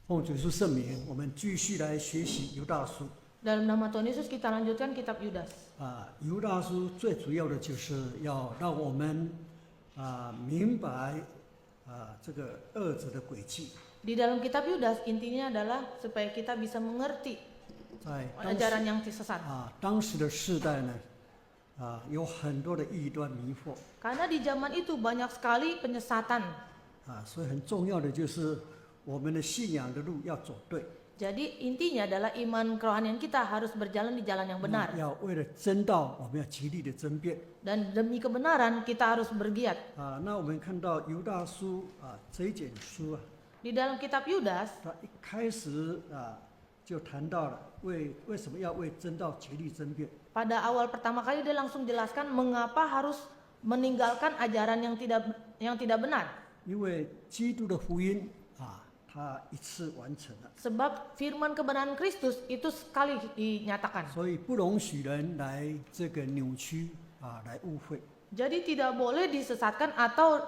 奉主耶稣圣名，我们继续来学习犹大书。 Dalam nama Tuhan Yesus kita lanjutkan kitab Yudas. 犹大书最主要的就是要让我们明白这个恶者的诡计。 Di dalam kitab Yudas intinya adalah supaya kita bisa mengerti 在 ajaran yang sesat. 当时的世代呢，有很多的异端迷惑 Karena di zaman itu banyak sekali penyesatan. 所以很重要的就是我们的信仰的路要走对。 Jadi intinya adalah iman kerohanian kita harus berjalan di jalan yang benar. 要为了真道，我们要极力的争辩。 Dan demi kebenaran kita harus bergiat. 那我们看到犹大书这一卷书 Di dalam kitab Yudas, 他一开始就谈到了为什么要为真道极力争辩。 pada awal pertama kali dia langsung jelaskan mengapa harus meninggalkan ajaran yang tidak benar. 因为基督的福音他一次完成了， Sebab firman kebenaran Kristus itu sekali dinyatakan. 所以不容许人来这个扭曲来误会。 Jadi tidak boleh disesatkan atau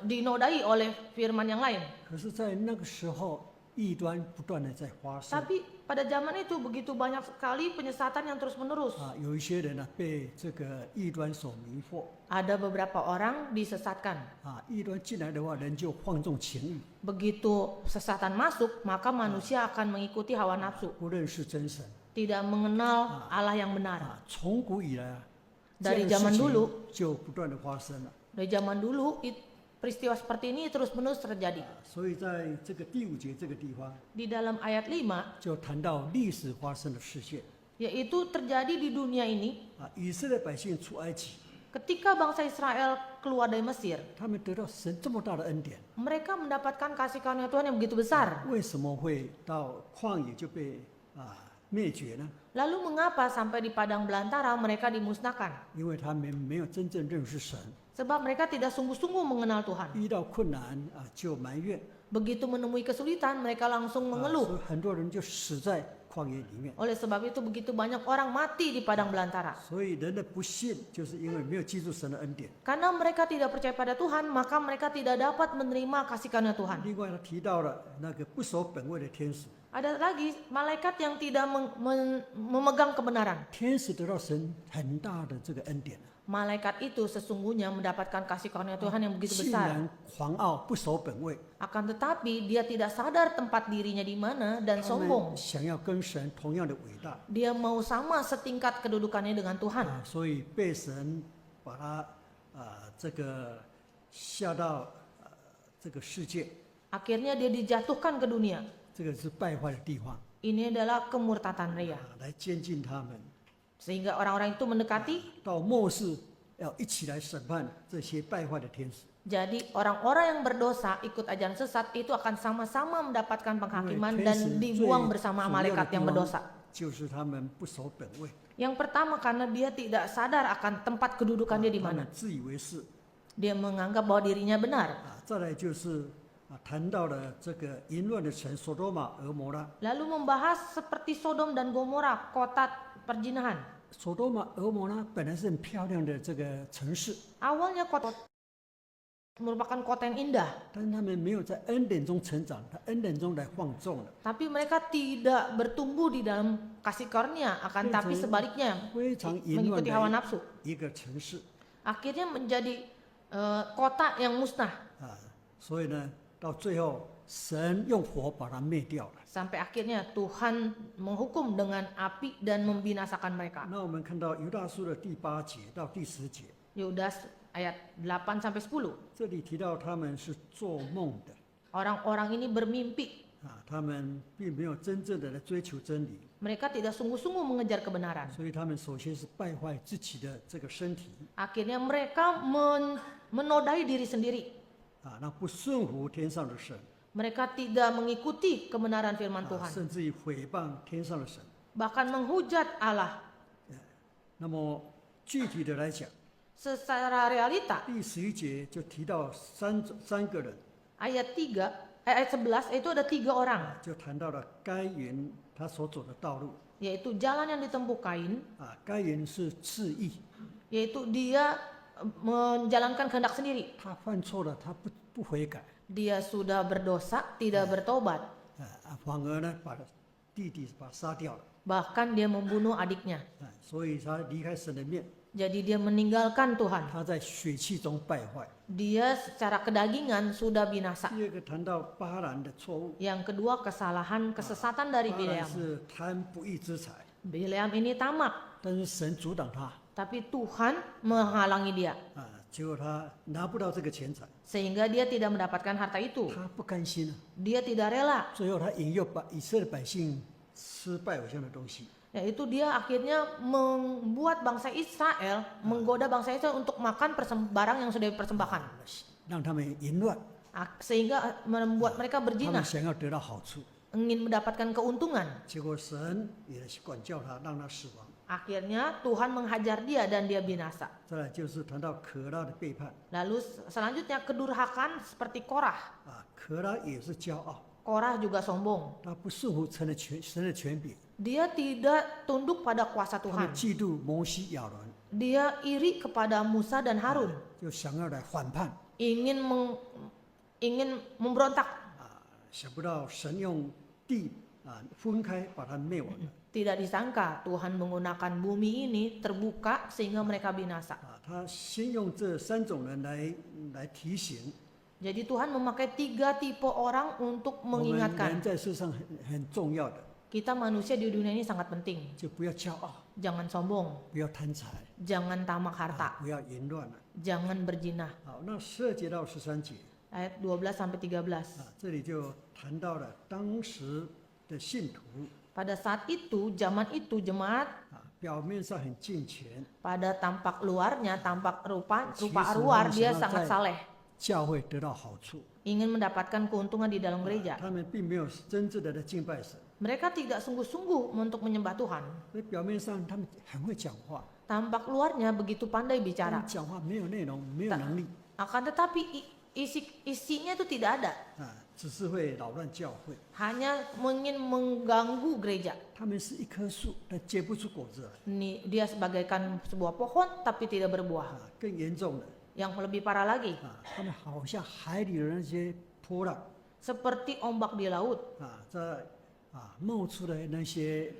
dinodai oleh firman yang lain. 可是，在那个时候，异端不断的在发生。 Tapi pada zaman itu begitu banyak sekali penyesatan yang terus menerus. 有一些人呢被这个异端所迷惑。 Ada beberapa orang disesatkan. 异端进来的话，人就放纵情欲， Begitu sesatan masuk, maka manusia akan mengikuti hawa nafsu. 不认识真神。 Tidak mengenal Allah yang benar. 从古以来 Dari 这样的 zaman 事情 dulu 就不断的发生了。 Dari zaman dulu peristiwa seperti ini terus-menerus terjadi. 所以在这个第5节这个地方， Di dalam ayat 5, 就谈到历史发生的事件。 yaitu terjadi di dunia ini 以色列百姓出埃及， ketika bangsa Israel keluar dari Mesir. 他们得到神这么大的恩典， Mereka mendapatkan kasih karunia Tuhan yang begitu besar. 为什么会到旷野就被灭绝呢？ Lalu mengapa sampai di padang belantara mereka dimusnahkan? 因为他们没有真正认识神， Sebab mereka tidak sungguh-sungguh mengenal Tuhan. 遇到困难就埋怨， Begitu menemui kesulitan, mereka langsung 所 mengeluh. 以很多人就死在旷野里面。 Oleh sebab itu begitu banyak orang mati di padang belantara. 所以人的不信，就是因为没有记住神的恩典。 Karena mereka tidak percaya pada Tuhan, maka mereka tidak dapat menerima kasih karunia Tuhan. 另外，他提到了那个不守本位的天使， Ada lagi malaikat yang tidak memegang kebenaran. 天使得到神很大的这个恩典， Malaikat itu sesungguhnya mendapatkan kasih karunia Tuhan yang begitu 竟 besar. 然狂傲不守本位， Akan tetapi dia tidak sadar tempat dirinya di mana dan 他 sombong. 们想要跟神同样的伟大， Dia mau sama setingkat kedudukannya dengan Tuhan. 所以被神把他这个下到这个世界， Akhirnya dia dijatuhkan ke dunia. 这个是败坏的地方， Ini adalah kemurtatan ria. 来监禁他们， Sehingga orang-orang itu mendekati. 到末世要一起来审判这些败坏的天使。 Jadi orang-orang yang berdosa ikut ajaran sesat itu akan sama-sama mendapatkan penghakiman dan dibuang bersama malaikat yang berdosa. 就是他们不守本位， Yang pertama karena dia tidak sadar akan tempat kedudukan dia di 他 mana. 们自以为是。 Dia menganggap bahwa dirinya benar. 再来就是谈到了这个淫乱的城索多玛、俄摩拉。 Lalu membahas seperti Sodom dan Gomora, kota perjinahan. 索多玛、俄摩拉本来是很漂亮的这个城市， Awalnya kota merupakan kota yang indah, 但是他们没有在恩典中成长，他恩典中来放纵了， tapi mereka tidak bertumbuh di dalam kasih karunia, akan tapi sebaliknya 非常淫乱 mengikuti hawa 的 nafsu. 一个城市 Akhirnya menjadi kota yang musnah. 所以呢，到最后神用火把它灭掉了。 Sampai akhirnya Tuhan menghukum dengan api dan membinasakan mereka. 那我们看到犹大书的第8节到第10节， Yudas ayat 8 sampai 10. 这里提到他们是做梦的 Orang-orang ini bermimpi. 他们并没有真正的来追求真理， Mereka tidak sungguh-sungguh mengejar kebenaran. 所以他们首先是败坏自己的这个身体 Akhirnya mereka menodai diri sendiri. 那不顺服天上的神。 Mereka tidak mengikuti kebenaran firman Tuhan. 甚至于毁谤天上的神。 Bahkan menghujat Allah. 那么具体的来讲， Secara realita 第11节就提到三个人， ayat 11 itu ada 3 orang. 就谈到了该隐他所走的道路。 Yaitu jalan yang ditempuh Kain. 该隐是自义， Yaitu dia menjalankan kehendak sendiri. 他犯错了，他不悔改， Dia sudah berdosa, tidak bertobat. 反而呢把弟弟把他杀掉了， bahkan dia membunuh adiknya. 所以他离开神的面， Jadi dia meninggalkan Tuhan. 他在血气中败坏。 Dia secara kedagingan sudah binasa. 第二个谈到巴兰的错误， Yang kedua kesalahan kesesatan dari 巴兰 Bileam. 是贪不义之财， Bileam ini tamak, 但是神阻挡他， tapi Tuhan menghalangi dia 结果他拿不到这个钱财， sehingga dia tidak mendapatkan harta itu. 他不甘心啊， Dia tidak rela, 最后他引诱以色列百姓吃拜偶像的东西， yaitu dia akhirnya membuat bangsa Israel, menggoda bangsa Israel untuk makan barang yang sudah dipersembahkan, 让他们淫乱， sehingga membuat mereka 他们 berzina, 想要得到好处， ingin mendapatkan keuntungan. 结果神也管教他，让他死亡。 Akhirnya Tuhan menghajar dia dan dia binasa. 再来就是谈到可拉的背叛， Lalu selanjutnya kedurhakaan seperti Korah. 可拉也是骄傲， Korah juga sombong. 他不顺服神的权柄， Dia tidak tunduk pada kuasa 他们 Tuhan. 嫉妒摩西亚伦， Dia iri kepada Musa dan Harun, 就想要来反叛， ingin memberontak. 想不到神用地分开把他灭亡了。 Tidak disangka Tuhan menggunakan bumi ini terbuka sehingga mereka binasa. 他先用这3种人来提醒 Jadi Tuhan memakai 3 tipe orang untuk 我们人 mengingatkan 在世上很重要的， kita manusia di dunia ini sangat penting. 就不要骄傲， Jangan sombong, 不要贪财， jangan tamak harta, 不要淫乱了。 jangan berzina. 好，那12节到13节 Ayat 12 sampai 13. 这里就谈到了当时的信徒 Pada saat itu, zaman itu jemaat 表面上很敬虔， pada tampak luarnya, tampak rupa Ciri luar semua dia sangat sangat baik. saleh, 教会得到好处， ingin mendapatkan keuntungan di dalam gereja. 他们并没有真正的来敬拜神， Mereka tidak sungguh-sungguh untuk menyembah Tuhan. 所以表面上他们很会讲话， Tampak luarnya begitu pandai 但 bicara, 讲话没有内容，没有能力 akan tetapi isinya itu tidak ada, 只是会扰乱教会。 hanya ingin mengganggu gereja. 他们是一棵树，但结不出果子来。 Dia sebagaikan sebuah pohon tapi tidak berbuah. 更严重的 Yang lebih parah lagi, 他们好像海里的那些波浪 seperti ombak di laut, 在冒出的那些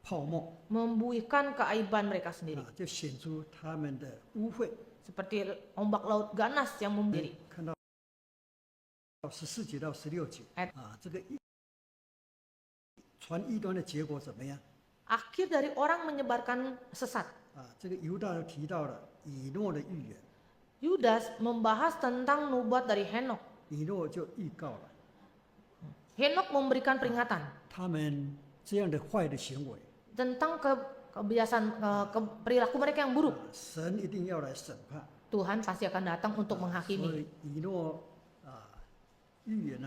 泡沫 membuihkan keaiban mereka sendiri. 就显出他们的污秽。 Seperti ombak laut ganas yang membiri. 看到14节到16节这个传异端的结果怎么样？ Akhir dari orang menyebarkan sesat. 这个犹大又提到了以诺的预言， Yudas membahas tentang nubuat dari Henok. 以诺就预告了 Henok memberikan peringatan 他们这样的坏的行为， tentang kebiasaan perilaku mereka yang buruk. 神一定要来审判。 Tuhan pasti akan datang untuk 所 menghakimi. 以以诺预言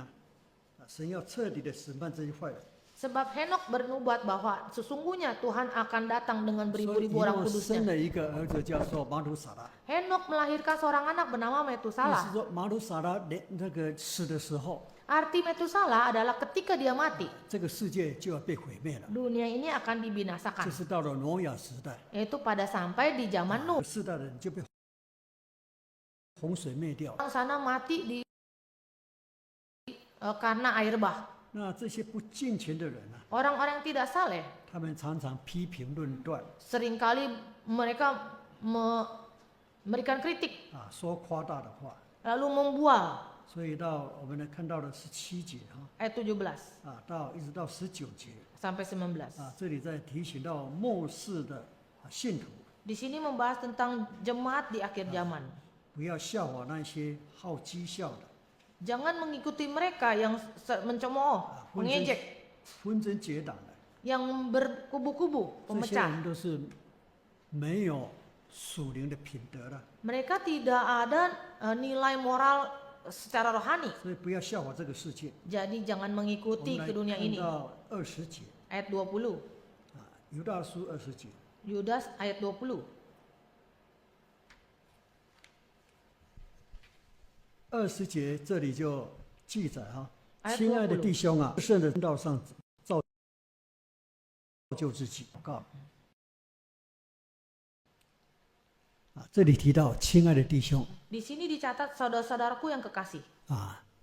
神要彻底的审判这些坏人。 Sebab Henok bernubuat bahwa sesungguhnya Tuhan akan datang dengan 所以以 beribu-ribu orang 诺生 kudusnya. 了一个儿子叫做马土撒拉， Henok melahirkan seorang anak bernama 意思 Metusala. 说马土撒拉那个死的时候， Arti Metusala adalah ketika dia mati, 这个世界就要被毁灭了， dunia ini akan 就 dibinasakan. 是到了挪亚时代， Yaitu pada sampai di zaman Nuh. 世代的人就被洪水灭掉。 Orang sana mati karena air bah. 那这些不敬虔的人Orang-orang yang tidak saleh, 他们常常批评论断 seringkali mereka memberikan kritik, 说夸大的话， lalu membual. 所以到我们看到的17节 Ayat 17一直到19节 sampai 19. 这里在提醒到末世的信徒， Di sini membahas tentang jemaat di akhir zaman. 不要效法那些好讥笑的、 Jangan mengikuti mereka yang mencemooh, mengejek, 纷争结党的， yang berkubu-kubu, 这些 pemecah. 人都是没有属灵的品德的， Mereka tidak ada nilai moral secara rohani. 所以不要效法这个世界。 Jadi jangan 我 mengikuti 们 ke 来 dunia 看 ini. 到20节， Ayat 20. 犹大书20节， Yudas ayat 20. 20节这里就记载哎亲爱的弟兄圣的道上造就自己，祷告这里提到亲爱的弟兄 Di sini dicatat saudara-saudaraku yang kekasih.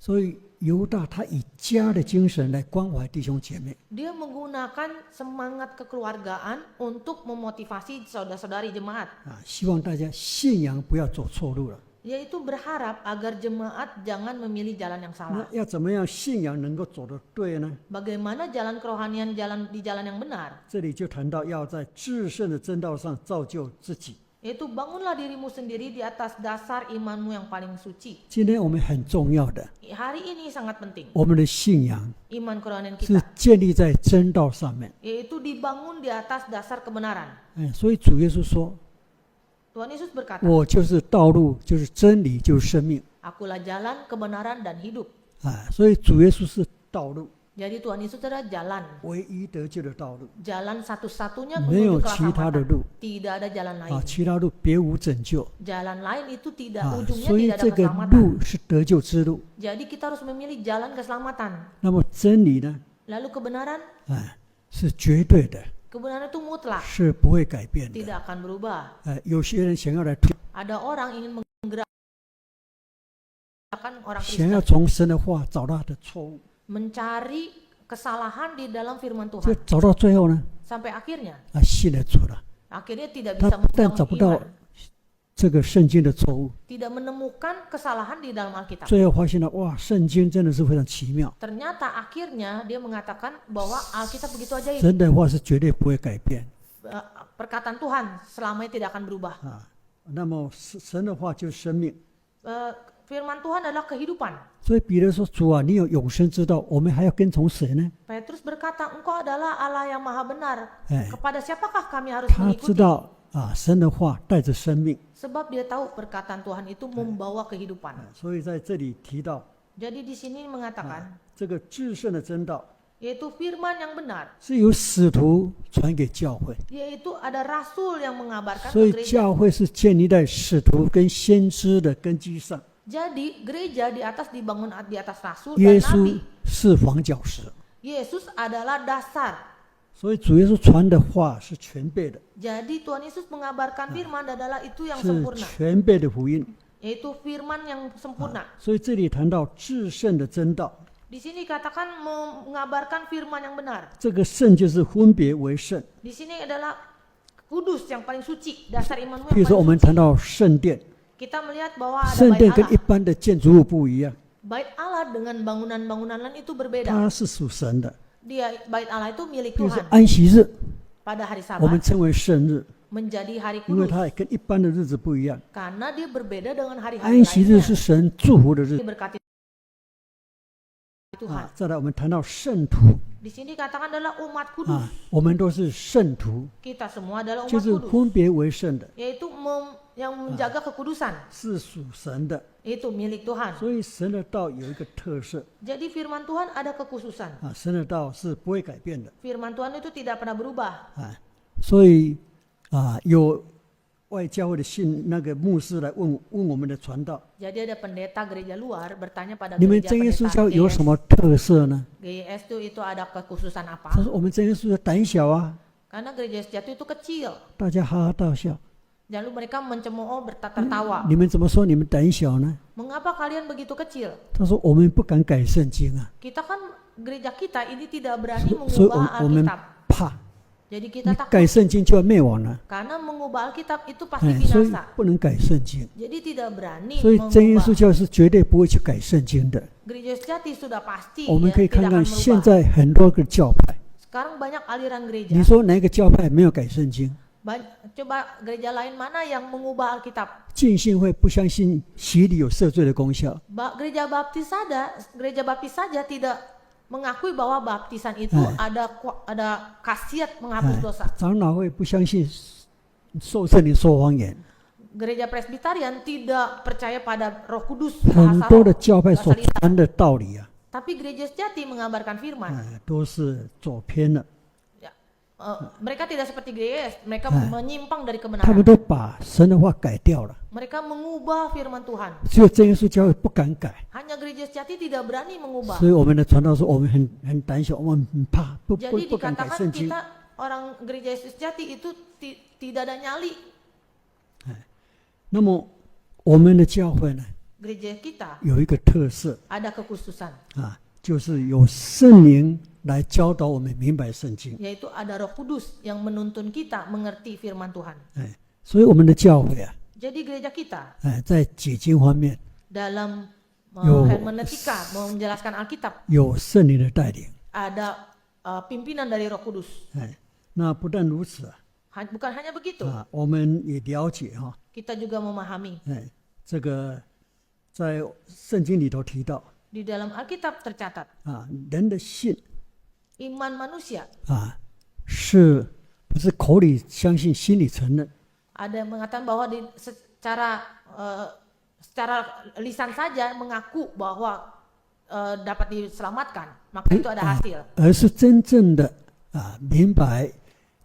所以犹大他以家的精神来关怀弟兄姐妹。 Dia menggunakan semangat kekeluargaan untuk memotivasi saudara-saudari jemaat. 希望大家信仰不要走错路了。 Yaitu berharap agar jemaat jangan memilih jalan yang 那 salah. 要怎么样信仰能够走得对呢？ Bagaimana jalan kerohanian di jalan yang benar? 这里就谈到要在至圣的真道上造就自己。 Yaitu bangunlah dirimu sendiri di atas dasar imanmu yang paling suci. 今天我们很重要的， Hari ini sangat penting. 我们的信仰 Iman kerohanian 是 kita 建立在真道上面。 yaitu dibangun di atas dasar kebenaran. 所以主耶稣说 Tuhan Yesus：“ 我就是道路，就是真理，就是生命。 Akulah jalan, kebenaran, dan hidup. ”所以主耶稣是道路， Jadi Tuhan Yesus adalah jalan. 唯一得救的道路， Jalan satu-satunya 没有 menuju 其他的 keselamatan. 路。 Tidak ada jalan lain. 其他路别无拯救。 Jalan lain itu tidak, 所 ujungnya 以 tidak 这 ada 个 keselamatan. 路是得救之路。 Jadi kita harus memilih jalan keselamatan. 那么真理呢？ Lalu kebenaran, 是绝对的， kebenaran itu mutlak, 是不会改变的。 tidak akan berubah. 有些人想要来 Ada orang ingin menggerakkan orang 想要 Kristen 从神的话找到他的错误， mencari kesalahan di dalam firman 就 Tuhan 找到最后呢， sampai akhirnya 信了主了， akhirnya tidak 他 bisa 不但找不到 iman, 这个圣经的错误， tidak menemukan kesalahan di dalam Alkitab. 最后发现了哇，圣经真的是非常奇妙， Ternyata akhirnya dia mengatakan bahwa Alkitab begitu ajaib. 神的话是绝对不会改变。 Perkataan Tuhan selamanya tidak akan berubah. 那么神的话就是生命， Firman Tuhan adalah kehidupan. 所以彼得说：“主啊，你有永生之道，我们还要跟从谁呢 Petrus berkata, Engkau adalah Allah yang maha benar. ？” Kepada siapakah kami harus 他知 mengikuti? 道神的话带着生命， Sebab dia tahu perkataan Tuhan itu membawa kehidupan. 所以在这里提到 Jadi di sini mengatakan, 这个至圣的真道 yaitu firman yang benar, 是由使徒传给教会， yaitu ada rasul yang mengabarkan 所以 ke gereja. 教会是建立在使徒跟先知的根基上。 Jadi gereja di atas dibangun di atas rasul 耶 dan 稣 nabi. 是房角石， Yesus adalah dasar. 所以主耶稣传的话是全备的， Jadi Tuhan Yesus mengabarkan firman adalah itu yang 是 sempurna, 全备的福音。 yaitu firman yang sempurna. 所以这里谈到至圣的真道， Di sini katakan mengabarkan firman yang benar. 这个圣就是分别为圣。 Di sini adalah kudus yang paling suci, dasar imanmu 比如 yang 说我 paling 们 suci. 谈到圣殿， Kita melihat bahwa ada 圣 bait 殿跟一 Allah. 般的建筑物不一样， Bait Allah dengan bangunan-bangunan lain itu berbeda. 它是属神的。 Dia bait Allah itu milik 比如说 Tuhan. 安息日， Pada hari 我们 Sabat 称为圣日， menjadi hari 因为 kudus 它也跟一般的日子不一样。 karena dia berbeda dengan hari-hari 安息日 lainnya. 是神祝福的日子 Diberkati Tuhan. 再来，我们谈到圣徒 Di sini katakan adalah umat kudus. 我们都是圣徒， Kita semua adalah 就 umat 是 kudus, 分别为圣的， yaitu yang menjaga kekudusan. 是属神的。 Itu milik Tuhan. 所以神的道有一个特色 Jadi firman Tuhan ada kekhususan. 神的道是不会改变的 Firman Tuhan itu tidak pernah berubah. 所以有外教会的那个牧师来问我们的传道， Jadi ada pendeta gereja luar bertanya pada 你们 gereja 真耶稣 pendeta 教有 GS. 什么特色呢？ GS itu ada kekhususan apa? 他说我们真耶稣教胆小啊， Karena gereja sejati itu kecil. 大家哈哈大笑。 Lalu mereka mencemooh tertawa. 你们怎么说你们胆小呢？ Mengapa kalian begitu kecil? 他说我们不敢改圣经啊， Kita kan gereja kita ini tidak berani 所以 mengubah 我们 Alkitab. 怕， Jadi 你 kita takut 改圣经就要灭亡了， karena mengubah Alkitab itu pasti 所以 binasa. 不能改圣经。 Jadi tidak berani 所以真耶稣 mengubah. 教是绝对不会去改圣经的。 Gereja sejati sudah pasti 我们 ya, 可以看 tidak 看 akan 现 merubah. 在很多个教派， Sekarang banyak aliran 你 gereja. 说哪一个教派没有改圣经？ Coba gereja lain mana yang mengubah Alkitab? 浸信会不相信洗礼有赦罪的功效， Gereja baptis saja tidak mengakui bahwa baptisan itu ada khasiat menghapus dosa. 长老会不相信受圣灵说方言， Gereja Presbyterian tidak percaya pada Roh Kudus 很 bahasa 多的 roh, 教派所 bahasa lisan. 传的道理啊， Tapi gereja sejati mengabarkan firman. 都是走偏了。 Mereka tidak seperti GS, mereka menyimpang dari 他 kebenaran. 们都把神的话改掉了， Mereka mengubah firman Tuhan. 只有真耶稣教会不敢改， Hanya gereja sejati tidak berani mengubah. 所以我们的传道说我们很胆小，我们很怕，不 Jadi 敢改 dikatakan 圣经。 kita orang gereja sejati itu tidak ada nyali. 那么我们的教会呢， gereja kita 有一个特色 ada kekhususan, 啊，就是有圣灵来教导我们明白圣经。 yaitu ada Roh Kudus yang menuntun kita mengerti firman Tuhan. 哎，所以我们的教会啊， Jadi gereja kita 哎，在解经方面 dalam Yo. hermeneutika menjelaskan Alkitab 有圣灵的带领。 ada pimpinan dari Roh Kudus. 哎，那不但如此啊， Bukan hanya begitu, 我们也了解哈， kita juga memahami 哎，这个在圣经里头提到 di dalam Alkitab tercatat 啊，人的信 iman manusia 啊，是不是口里相信，心里承认？ ada yang mengatakan bahwa secara lisan saja mengaku bahwa dapat diselamatkan, maka itu ada hasil. 而是真正的明白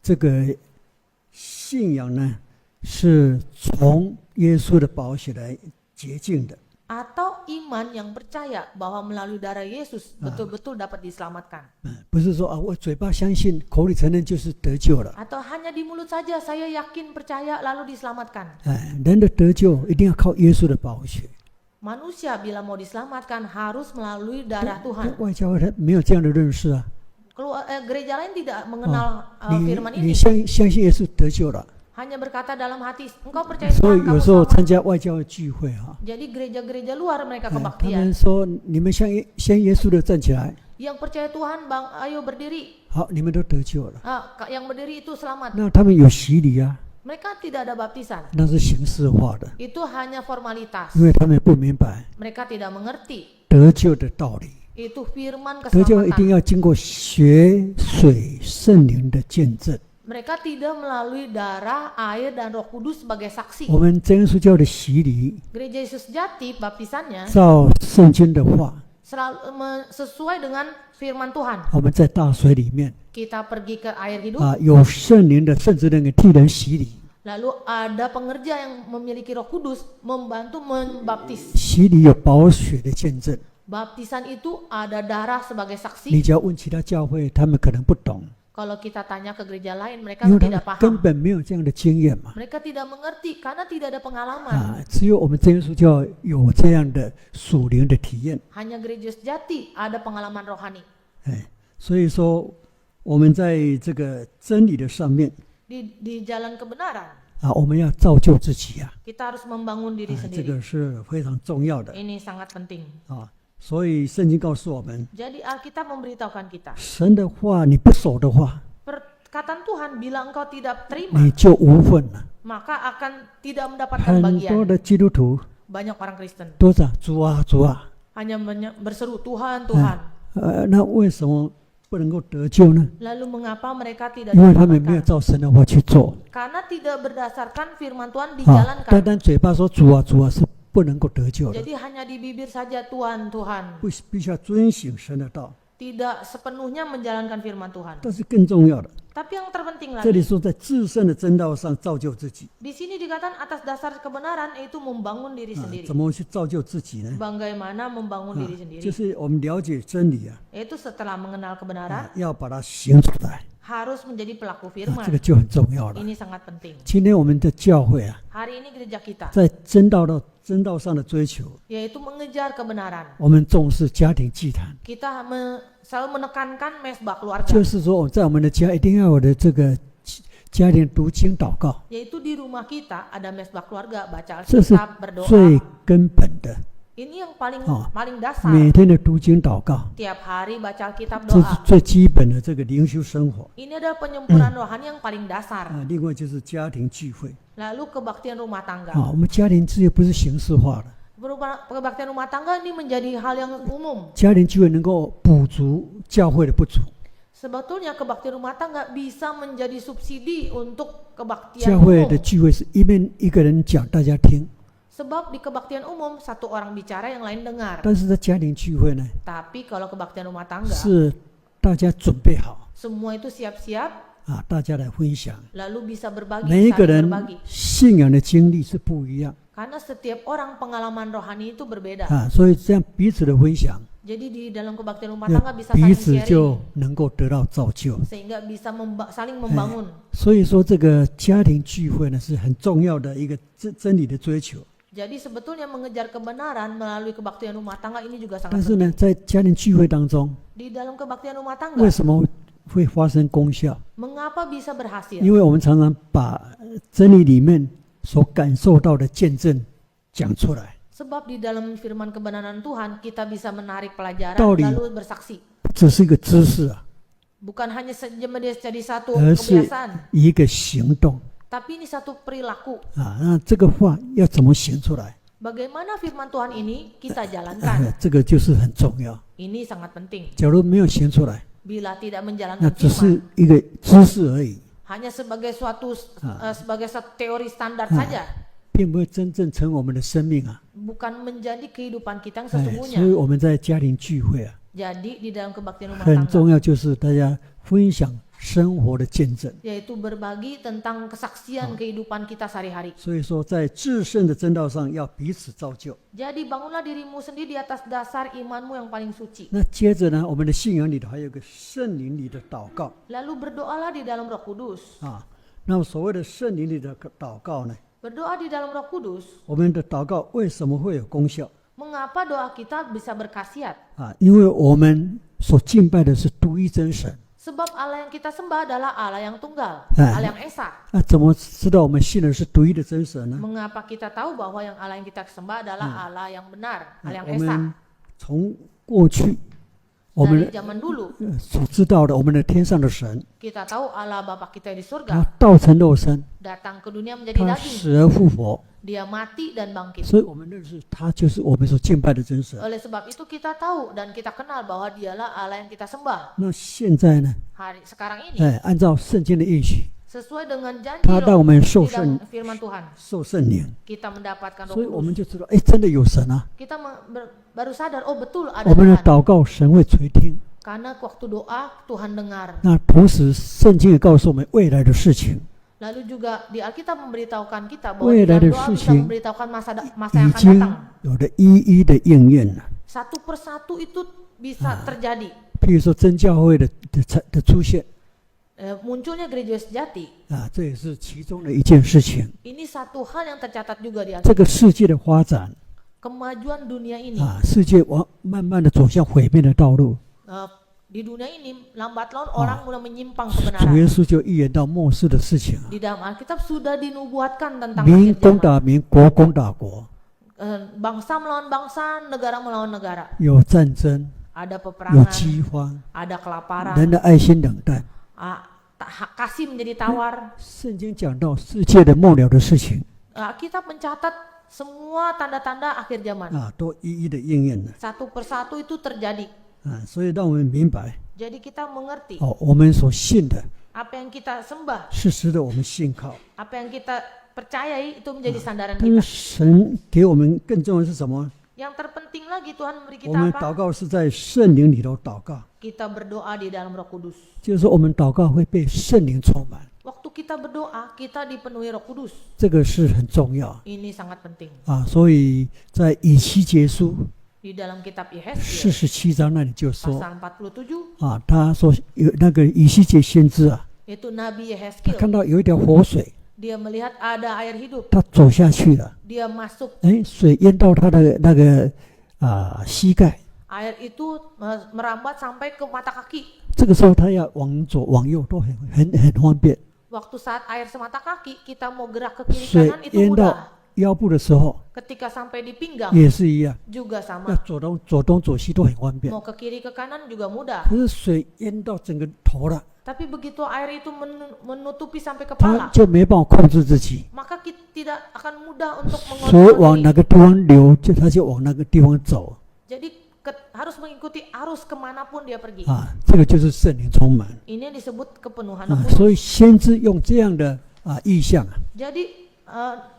这个信仰呢，是从耶稣的宝血来洁净的。 Atau iman yang percaya bahwa melalui darah Yesus betul-betul dapat diselamatkan. 不是说我嘴巴相信，口里承认就是得救了。 Atau hanya di mulut saja saya yakin percaya lalu diselamatkan. 人的得救一定要靠耶稣的宝血。 Manusia bila mau diselamatkan harus melalui darah Tuhan. 外教会他没有这样的认识啊。 Gereja lain tidak mengenal 你 firman 你 ini. 相信耶稣得救了， Hanya berkata dalam hati, engkau percaya 所以 Tuhan 有 kamu 时候 selamat. 参加外教会聚会哈， Jadi gereja-gereja luar mereka 他 kebaktian. 们说你们相耶稣的站起来， Yang percaya Tuhan, bang, ayo berdiri. 好，你们都得救了。 Yang berdiri itu selamat. 那他们有洗礼啊， Mereka tidak ada baptisan. 那是形式化的， Itu hanya formalitas. 因为他们不明白 Mereka tidak mengerti. 得救的道理。 Itu firman 得救一定 keselamatan. 要经过血水圣灵的见证。 Mereka tidak melalui darah, air, dan Roh Kudus sebagai saksi. 我们真耶稣教的洗礼， Gereja Yesus Jati baptisannya 照圣经的话， sesuai dengan firman Tuhan. 我们在大水里面 Kita pergi ke air hidup, 有圣灵的圣职人给替人洗礼。 lalu ada pengerja yang memiliki Roh Kudus membantu membaptis. 洗礼有宝血的见证， Baptisan itu ada darah sebagai 你 saksi. 只要问其他教会，他们可能不懂， Kalau kita tanya ke gereja lain, mereka 因为他 tidak 们根 paham. 本没有这样的经验嘛。 Mereka tidak mengerti karena tidak ada pengalaman. 只有我们真耶稣教有这样的属灵的体验。 Hanya gereja sejati ada pengalaman rohani. 所以说我们在这个真理的上面 Di jalan kebenaran, 我们要造就自己啊， kita harus membangun diri 这 sendiri. 个是非常重要的 Ini sangat penting. 所以圣经告诉我们， Jadi Alkitab memberitahukan kita, 神的话你不守的话， perkataan Tuhan bila engkau tidak terima, 你就无份了。 maka akan tidak mendapatkan 很多 bagian. 的基督徒 Banyak orang Kristen 都讲主啊主啊， hanya berseru Tuhan, Tuhan. 那为什么不能够得救呢？ Lalu mengapa mereka tidak 因为他们没有 diselamatkan? 照神的话去做。 Karena tidak berdasarkan firman Tuhan 单 dijalankan. 单嘴巴说主啊主啊是不能够得救的， Jadi hanya di bibir saja Tuhan, Tuhan. 必须要遵行神的道。 Tidak sepenuhnya menjalankan firman Tuhan. 但是更重要的， Tapi yang terpenting 这里 lagi, 说在至圣的真道上造就自己， di sini dikatakan atas dasar kebenaran yaitu membangun diri 怎 sendiri. 么去造就自己呢？ Bagaimana membangun diri 就 sendiri? 是我们了解真理啊， Yaitu setelah mengenal kebenaran, 要把它行出来， harus menjadi pelaku 这 firman. 个就很重要了。 Ini sangat penting. 今天我们的教会啊， Hari ini gereja kita 在真道上的追求， yaitu mengejar kebenaran. 我们重视家庭祭坛， Kita selalu menekankan mesbah keluarga, 就是说在我们的家一定要有的这个家庭读经祷告， yaitu di rumah kita ada mesbah keluarga, baca 这是 Alkitab, berdoa. 最根本的。 Ini yang paling Oh. paling dasar. 每天的读经祷告， Tiap hari baca Alkitab, 这是 doa. 最基本的这个灵修生活。 Ini adalah penyempurnaan rohani yang paling dasar. 另外就是家庭聚会 Lalu kebaktian rumah tangga. 我们家庭聚会不是形式化的， Kebaktian rumah tangga ini menjadi hal yang umum. 家庭聚会能够补足教会的不足。 Sebetulnya kebaktian rumah tangga bisa menjadi subsidi untuk kebaktian 教会的 umum. 聚会是一个人讲，大家听； Sebab di kebaktian umum satu orang bicara yang lain dengar. 但是在家庭聚会呢， Tapi kalau kebaktian rumah tangga, 是大家准备好 semua itu siap-siap 大家来分享。 lalu bisa berbagi, 每一个 saling 人 berbagi. 信仰的经历是不一样 Karena setiap orang pengalaman rohani itu berbeda. 所以这样彼此的分享， Jadi di dalam kebaktian rumah 那 tangga bisa 彼 saling 此 sharing 就能够得到造就。 sehingga bisa saling membangun. 所以说，这个家庭聚会呢是很重要的一个真理的追求。Jadi sebetulnya mengejar kebenaran melalui kebaktian rumah tangga ini juga sangat 但是 penting. 呢，在家庭聚会当中， Di dalam kebaktian rumah tangga, 为什么会发生功效？ mengapa bisa berhasil? 因为我们常常把真理里面所感受到的见证讲出来， Sebab di dalam firman kebenaran Tuhan kita bisa menarik pelajaran 道理 lalu bersaksi. 这是一个知识啊， Bukan hanya jadi satu 而是 kebiasaan, 一个行动 tapi ini satu perilaku. 啊。那这个话要怎么行出来？ Bagaimana firman Tuhan ini kita jalankan? 这个就是很重要。 Ini sangat penting. 假如没有行出来， Bila tidak 那 menjalankan 只 firman, 是一个知识而已， hanya sebagai satu teori standar saja, 并不会真正成我们的生命啊。 bukan menjadi kehidupan kita yang 所 sesungguhnya. 以我们在家庭聚会啊， Jadi di dalam kebaktian rumah 很 tangga, 重要就是大家分享生活的见证。 yaitu berbagi tentang kesaksian kehidupan kita sehari-hari. 所以说，在至圣的真道上要彼此造就。 Jadi bangunlah dirimu sendiri di atas dasar imanmu yang paling suci. 那接着呢，我们的信仰里头还有一个圣灵里的祷告 Lalu berdoalah di dalam Roh Kudus. 啊。那么所谓的圣灵里的祷告呢， Berdoa di dalam Roh Kudus. 我们的祷告为什么会有功效 Mengapa doa kita bisa berkhasiat? 啊？因为我们所敬拜的是独一真神。 Sebab Allah yang kita sembah adalah Allah yang tunggal, Ah. Allah yang esa. 那怎么知道我们信的是独一的真神呢？ Mengapa kita tahu bahwa yang Allah yang kita sembah adalah Allah yang benar, Allah yang 我 esa? 们从过去我 Dari 们 zaman dulu 所知道的，我们的天上的神， kita tahu Allah Bapa kita di 他 surga 道成肉身， datang ke dunia menjadi 他 daging. 死而复活， Dia mati dan bangkit. 所以我们认识他就是我们所敬拜的真神。 Oleh sebab itu kita tahu dan kita kenal bahwa dialah Allah yang kita sembah. 那现在呢？ Sekarang ini 按照圣经的应许， sesuai dengan janji 他让我们受 di dalam 圣 firman Tuhan, 受圣灵， kita mendapatkan Roh 所以我们 Kudus. 就知道，哎，真的有神啊！ Kita baru sadar, oh betul ada 我们的 Tuhan. 祷告神会垂听。 Karena waktu doa Tuhan dengar. 那同时，圣经也告诉我们未来的事情 Lalu juga di Alkitab memberitahukan kita bahwa 未 di 来 dalam 的 doa 事 bisa 情 memberitahukan masa 已 yang akan 经 datang. 有的一一的应验了。 Satu persatu itu bisa terjadi. 譬如说真教会的出现 Munculnya gereja sejati. 啊，这也是其中的一件事情。 Ini satu hal yang tercatat juga di 这 Alkitab. 个世界的发展 Kemajuan dunia ini, 啊，世界慢慢的走向毁灭的道路。 di dunia ini lambat laun orang mulai menyimpang 主 kebenaran. 耶稣就预言到末世的事情啊， Di dalam Alkitab sudah dinubuatkan tentang 民 akhir 攻 zaman. 打民，国攻打国， Bangsa melawan bangsa, negara melawan negara. 有战争， Ada 有 peperangan, 饥荒， ada kelaparan, 人的爱心冷淡。 kasih menjadi tawar. 圣经讲到世界的末了的事情 Kita mencatat semua tanda-tanda akhir zaman. 啊，都一一的应验了 Satu persatu itu terjadi. 啊，所以让我们明白 Jadi kita mengerti 哦，我们所信的 apa yang kita sembah, 是值得我们信靠。 apa yang kita percayai itu menjadi sandaran 但是 kita. 神给我们更重要的是什么？ Yang terpenting lagi Tuhan memberi 我 kita 们 apa? 祷告是在圣灵里头祷告， Kita berdoa di dalam Roh Kudus. 就是说我们祷告会被圣灵充满， Waktu kita berdoa, kita dipenuhi Roh Kudus. 这个是很重要 Ini sangat penting. 啊。所以在以西结书 Di dalam kitab Yehezkiel 47章那里就说 pasal 47, 啊，他说有那个以西结先知啊， yaitu Nabi 他 Yehezkiel. 看到有一条活水， Dia melihat ada air hidup. 他走下去了， Dia masuk. 哎，水淹到他的那个膝盖。 Air itu merambat sampai ke mata kaki. 这个时候他要往左往右都很方便。 Waktu saat air semata kaki, kita mau gerak ke kiri 水 kanan itu 淹到 mudah. 腰部的时候 Ketika sampai di pinggang 也是一样， juga 那 sama. 左东左西都很方便。 Mau ke kiri ke kanan juga mudah. 可是水淹到整个头了， Tapi begitu air itu menutupi sampai 他 kepala, 就没办法控制自己， maka kita tidak akan mudah untuk 水往 mengontrol 哪 diri. 个地方流，他就往那个地方走 Jadi harus mengikuti arus kemanapun dia pergi. 啊。这个就是圣灵充满 Ini yang disebut kepenuhan 啊 Roh Kudus. 所以先知用这样的意象 Jadi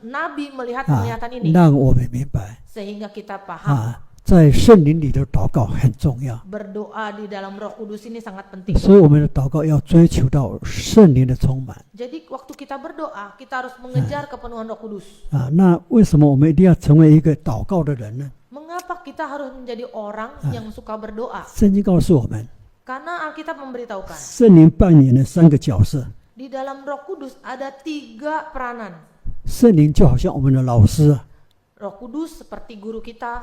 Nabi melihat 啊 penglihatan ini 让我们明白 sehingga kita paham 啊，在圣灵里的祷告很重要。 berdoa di dalam Roh Kudus ini sangat penting. 所以我们的祷告要追求到圣灵的充满 Jadi waktu kita berdoa, kita harus mengejar kepenuhan Roh Kudus. 啊。那为什么我们一定要成为一个祷告的人呢？ Mengapa kita harus menjadi orang yang suka berdoa? 圣经告诉我们， Karena Alkitab memberitahukan 圣灵扮演了3个角色。 di dalam Roh Kudus ada 3 peranan. 圣灵就好像我们的老师啊， Roh Kudus seperti guru kita.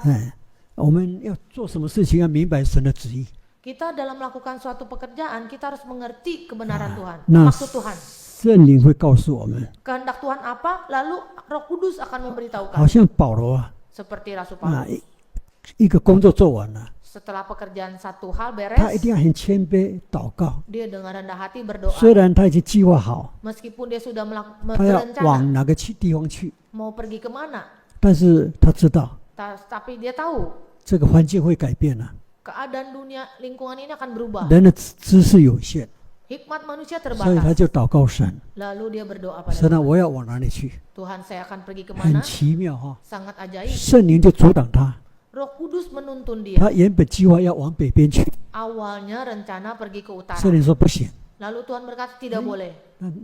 我们要做什么事情要明白神的旨意。 Kita dalam melakukan suatu pekerjaan, kita harus mengerti kebenaran Tuhan, 那 maksud Tuhan. 圣灵会告诉我们， Kehendak Tuhan apa, lalu Roh Kudus akan 好 memberitahukan. 像保罗啊， Seperti Rasul 啊 Paulus. 一个工作做完了， Setelah pekerjaan satu hal 他一 beres, 定要很谦卑祷告。 dia dengan rendah hati berdoa. 虽然他已经计划好， Meskipun dia sudah 他要 berencana 往哪个地方去， mau pergi kemana, 但是他知道 tapi dia tahu 这个环境会改变了， keadaan dunia lingkungan ini akan berubah. 人的知识有限， Hikmat manusia 所以他 terbatas. 就祷告神， Lalu dia berdoa pada 神啊， Tuhan. 我要往哪里去？ Tuhan, saya akan pergi 很 kemana? 奇妙哈， Sangat ajaib. 圣灵就阻挡他， Roh Kudus menuntun dia. 他原本计划要往北边去， Awalnya rencana pergi ke utara. 圣灵说不行， Lalu Tuhan berkata tidak boleh.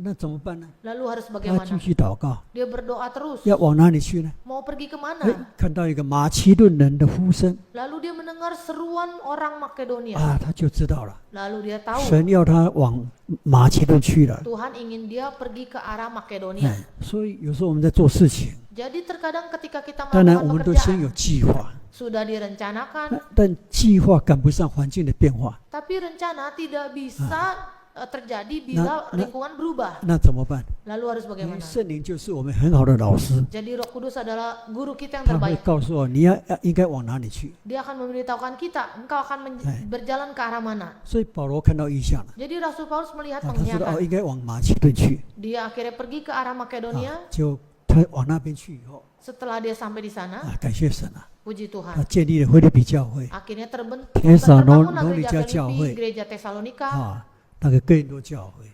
那怎么办呢？ Lalu harus 他继 bagaimana? 续祷告， Dia berdoa terus. 要往哪里去呢？ Mau pergi 哎 kemana?，看到一个马其顿人的呼声 Lalu dia mendengar seruan orang Makedonia. 啊，他就知道了， Lalu dia tahu 神要他往马其顿去了。 Tuhan ingin dia pergi ke arah Makedonia. 哎，所以有时候我们在做事情， Jadi terkadang ketika kita 当然我 melakukan 们都先有 pekerjaan 计划， sudah direncanakan, 但计划赶不上环境的变化， tapi rencana tidak bisa terjadi bila lingkungan berubah. 那怎么办？ Lalu harus 因为 bagaimana? 圣灵就是我们很好的老师， Jadi Roh Kudus adalah guru kita yang 他会 terbaik. 告诉我你要应该往哪里去。 Dia akan memberitahukan kita, engkau akan berjalan ke arah mana. 所以保罗看到异象了， Jadi Rasul Paulus melihat 啊，他知道哦 penglihatan. 应该往马其顿去， Dia akhirnya pergi ke arah 啊 Makedonia. 就他往那边去以后， Setelah dia sampai di sana, 啊，感谢神啊， puji 他 Tuhan. 建立了菲律比教会， Akhirnya terbangunlah Tesalonika gereja教会 Filipi, gereja Tesalonika, 啊，那个哥林多教会，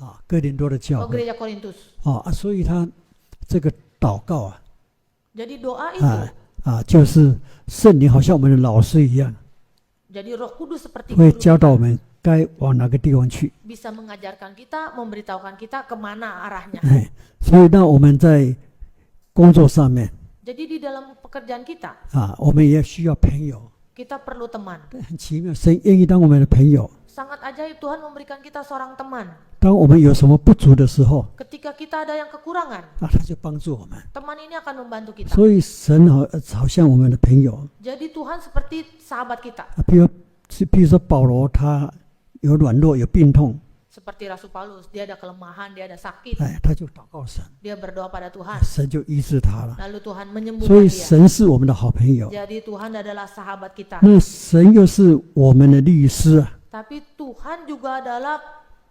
啊，哥林多的教 oh 会， gereja Korintus. 啊，所以他这个祷告啊， Jadi doa itu, 就是圣灵好像我们的老师一样， jadi Roh Kudus seperti 会 guru 教导 kita, 我们该往哪个地方去。 bisa mengajarkan kita, memberitahukan kita kemana arahnya. 哎，所以那我们在工作上面 Jadi di dalam pekerjaan kita, 啊，我们也需要朋友。 kita perlu teman. 很奇妙，神愿意当我们的朋友。 Sangat ajaib Tuhan memberikan kita seorang teman. 当我们有什么不足的时候， Ketika kita ada yang kekurangan, 啊，他就帮助我们。 teman ini akan membantu kita. 所以神好像我们的朋友 Jadi Tuhan seperti sahabat kita. 啊，比如说保罗，他有软弱，有病痛， Seperti Rasul Paulus, dia ada kelemahan, dia ada sakit. 哎，他就祷告神， Dia berdoa pada Tuhan. 神就医治他了。 Lalu Tuhan 所 menyembuhkan 以 dia. 神是我们的好朋友， Jadi Tuhan adalah sahabat kita. 那神又是我们的律师啊。 Tapi Tuhan juga adalah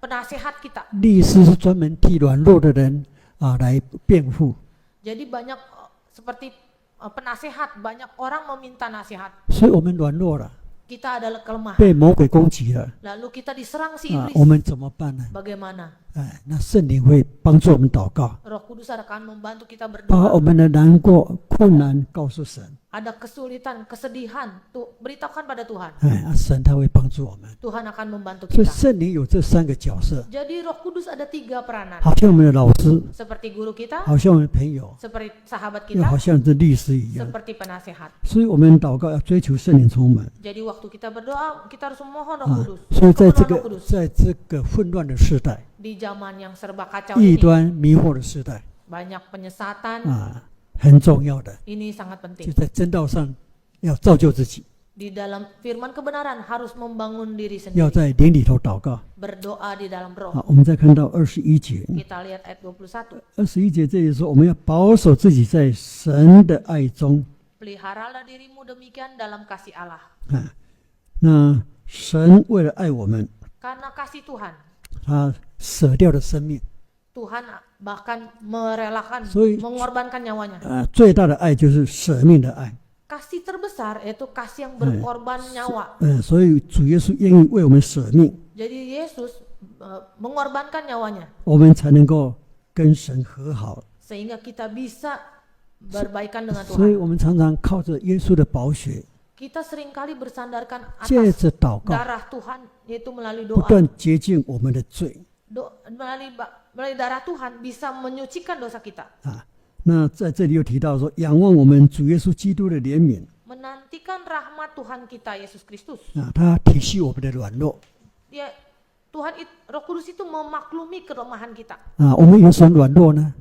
penasihat kita. 律师是专门替软弱的人啊来辩护， Jadi banyak seperti penasihat, banyak orang meminta nasihat. 所以我们软弱了， Kita adalah kelemahan. 被魔鬼攻击了 Lalu kita diserang si 啊， iblis. 我们怎么办呢？ Bagaimana? 哎，那圣灵会帮助我们祷告， Roh Kudus akan membantu kita 把我 berdoa. 们的难过、困难告诉神， Ada kesulitan, kesedihan, tuh beritahukan pada Tuhan. 哎，神他会帮助我们。 Tuhan akan membantu 所以 kita. 圣灵有这三个角色， Jadi Roh Kudus ada 3 peranan. 好像我们的老师， Seperti guru kita, 好像我们的朋友， seperti sahabat 又好 kita, 像是律师一样。 seperti penasihat. 所以我们祷告要追求圣灵充满 Jadi waktu kita berdoa, kita harus memohon Roh 啊 Kudus. 所以在这 Kepenuhan Roh 个 Kudus. 在这个混乱的时代， Di zaman yang serba kacau 异 ini, 端迷惑的时代 banyak penyesatan. 啊，很重要的， Ini sangat 就 penting. 在真道上要造就自己， Di dalam firman kebenaran harus membangun diri 要 sendiri. 在灵里头祷告。 Berdoa di dalam roh. 好，我们再看到21节。 Kita lihat ayat 21. 21节这里说，我们要保守自己在神的爱中 Peliharalah dirimu demikian dalam kasih Allah. 啊。那神为了爱我们， Karena kasih Tuhan, 他舍掉了生命 Tuhan bahkan merelakan, 所以 mengorbankan nyawanya. 啊，最大的爱就是舍命的爱。 Kasih terbesar yaitu kasih yang berkorban nyawa. 所以主耶稣愿意为我们舍命， Jadi Yesus mengorbankan nyawanya 我们才能够跟神和好。 sehingga kita bisa berbaikan dengan 所以 Tuhan. 我们常常靠着耶稣的宝血， Kita seringkali bersandarkan 借 atas 着祷告， darah Tuhan yaitu melalui 不 doa. 断洁净我们的罪 Melalui darah Tuhan bisa menyucikan dosa kita. 啊。那在这里又提到说，仰望我们主耶稣基督的怜悯 Menantikan rahmat Tuhan kita Yesus Kristus. 啊，他体恤我们的软弱 Dia Roh Kudus itu memaklumi kelemahan kita. 啊。我们有什么软弱呢？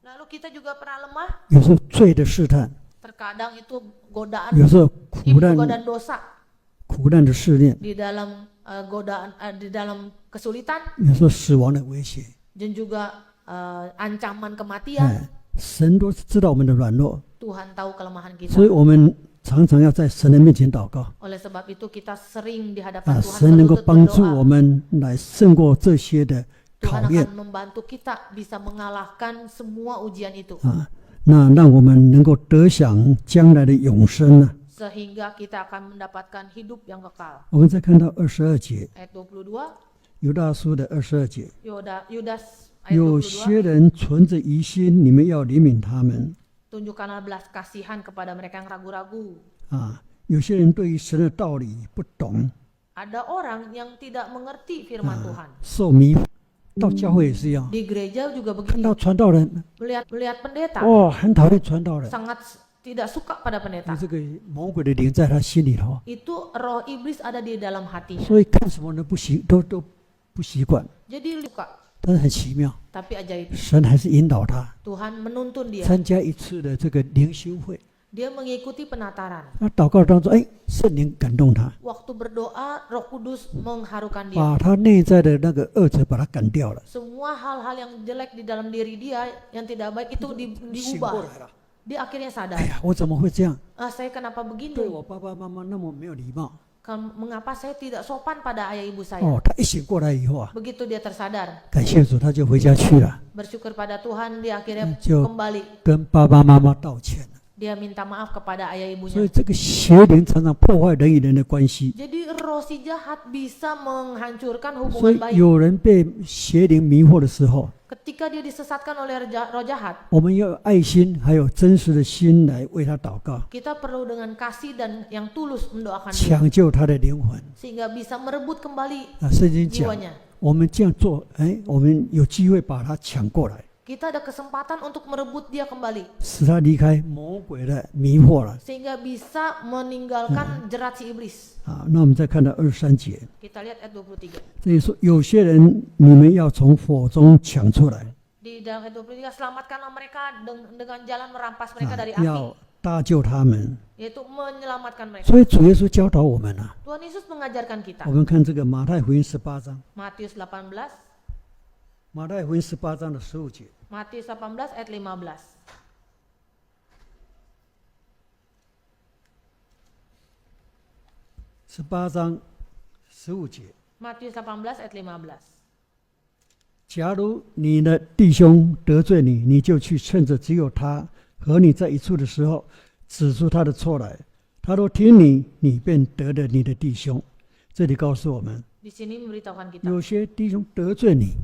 Lalu kita juga pernah lemah. 有时候罪的试探， Terkadang itu godaan 有时候 iblis, godaan dosa 苦难的试炼， di dalam di dalam kesulitan 有时候死亡的威胁。 dan juga ancaman kematian. 哎，神都知道我们的软弱， Tuhan tahu kelemahan 所以 kita. 我们常常要在神的面前祷告 Oleh sebab itu kita sering di 啊， hadapan Tuhan 神能够 berlutut 帮助我 berdoa. 们来胜过这些的考 Tuhan 验 akan membantu kita bisa mengalahkan semua ujian itu. 啊，那让我们能够得享将来的永生呢。 Sehingga kita akan mendapatkan hidup yang kekal. 我们再看到22节， Ayat 22, 犹大书的22节， Yudas ayat 有 22. 些人存着疑心，你们要怜悯他们 Tunjukkanlah belas kasihan kepada mereka yang ragu-ragu. 啊。有些人对于神的道理不懂， Ada orang yang tidak mengerti firman Tuhan. 受迷惑。到教会也是一样， Di gereja juga 看 begini. 到传道人， Melihat pendeta 哦，很讨厌传道人， sangat tidak suka pada 你 pendeta. 这个魔鬼的灵在他心里头， Itu roh iblis ada di dalam hatinya. 所以看什么都不习惯。 Jadi suka, 但是很奇妙， tapi ajaib. 神还是引导他 Tuhan menuntun dia. 参加一次的这个灵修会。 Dia mengikuti penataran. 他祷告当中，哎，圣灵感动他， Waktu berdoa, Roh Kudus mengharukan dia. 把他内在的那个恶者把他赶掉了， Semua hal-hal yang jelek di dalam diri dia yang tidak baik itu 醒过 diubah. 来了。 Dia akhirnya 哎 sadar. 呀，我怎么会这样？ Saya kenapa 对 begini? 我爸爸妈妈那么没有礼貌。 Mengapa saya tidak sopan pada ayah ibu saya? 哦，他一醒过来以后啊， Begitu dia tersadar, 感谢主，他就回家去了， bersyukur pada Tuhan, dia akhirnya Jo. kembali. 跟爸爸妈妈道歉了。 Dia minta maaf kepada ayah 所以 ibunya. 这个邪灵常常破坏人与人的关系， Jadi roh si jahat bisa menghancurkan 所以 hubungan baik. 有人被邪灵迷惑的时候， Ketika dia disesatkan oleh roh jahat, 我们要有爱心还有真实的心来为他祷告， kita perlu dengan kasih dan yang tulus mendoakan dia 抢救他的灵魂。 sehingga bisa merebut kembali 啊，圣经讲， jiwanya. 我们这样做，哎，我们有机会把他抢过来， Kita ada kesempatan untuk merebut dia kembali 使他离开魔鬼的迷惑了。 sehingga bisa meninggalkan jerat si iblis. 啊，那我们再看到23节， Kita lihat ayat 23. 这里说有些人你们要从火中抢出来， Di dalam ayat 23, selamatkanlah mereka dengan jalan merampas mereka 啊 dari，api, 要搭救他们。 yaitu menyelamatkan mereka. 所以主耶稣教导我们啊， Tuhan Yesus mengajarkan kita. 我们看这个马太福音18章， Matius 18, 马太福音18章的15节， Matius 18 ayat 15. 18章15节。 Matius 18 ayat 15. 假如你的弟兄得罪你，你就去趁着只有他和你在一处的时候，指出他的错来。他若听你，你便得了你的弟兄。这里告诉我们， Di sini memberitahukan kita. 有些弟兄得罪你，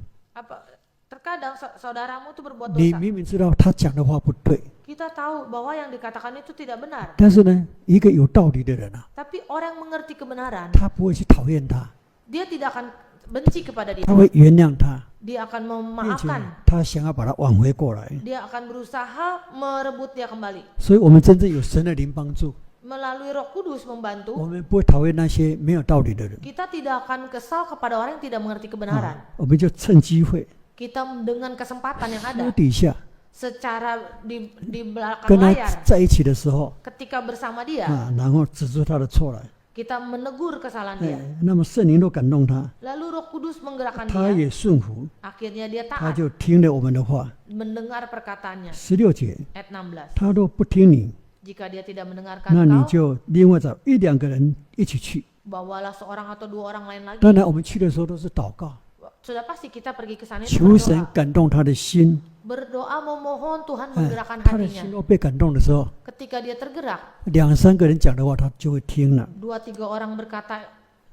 Terkadang saudaramu itu berbuat 你 dosa. 明明知道他讲的话不对， Kita tahu bahwa yang dikatakan itu tidak benar. 但是呢，一个有道理的人啊， Tapi orang yang mengerti kebenaran, 他不会去讨厌他， dia tidak akan benci kepada dia. 他会原谅他， Dia akan 并且 memaafkan. 他想要把他挽回过来。 Dia akan berusaha merebut dia kembali. 所以，我们真正有神的灵帮助， Melalui Roh Kudus 我 membantu, 们不会讨厌那些没有道理的人， kita tidak akan kesal kepada orang yang tidak mengerti kebenaran. 我们就趁机会 Kita dengan kesempatan yang 私 ada, 底下 secara di belakang 跟他 layar, 在一起的时候 ketika bersama dia, 啊，然后指出他的错来， kita menegur kesalahan dia. 哎，那么圣灵都感动他， Lalu Roh Kudus menggerakkan 他 dia, 也顺服， akhirnya dia 他 taat, 就听了我们的话。 mendengar perkataannya. 16节， Ayat 16. 他若不听你， Jika dia tidak 那 mendengarkan 你 kau, 就另外找一两个人一起去。 bawalah seorang atau dua orang lain lagi. 当然，我们去的时候都是祷告， Sudah pasti kita pergi ke sana itu 求神 berdoa. 感动他的心。 Berdoa memohon Tuhan 哎 menggerakkan， 他的心 hatinya. 若被感动的时候， Ketika dia tergerak, 两三个人讲的话，他就会听了。 2-3 orang berkata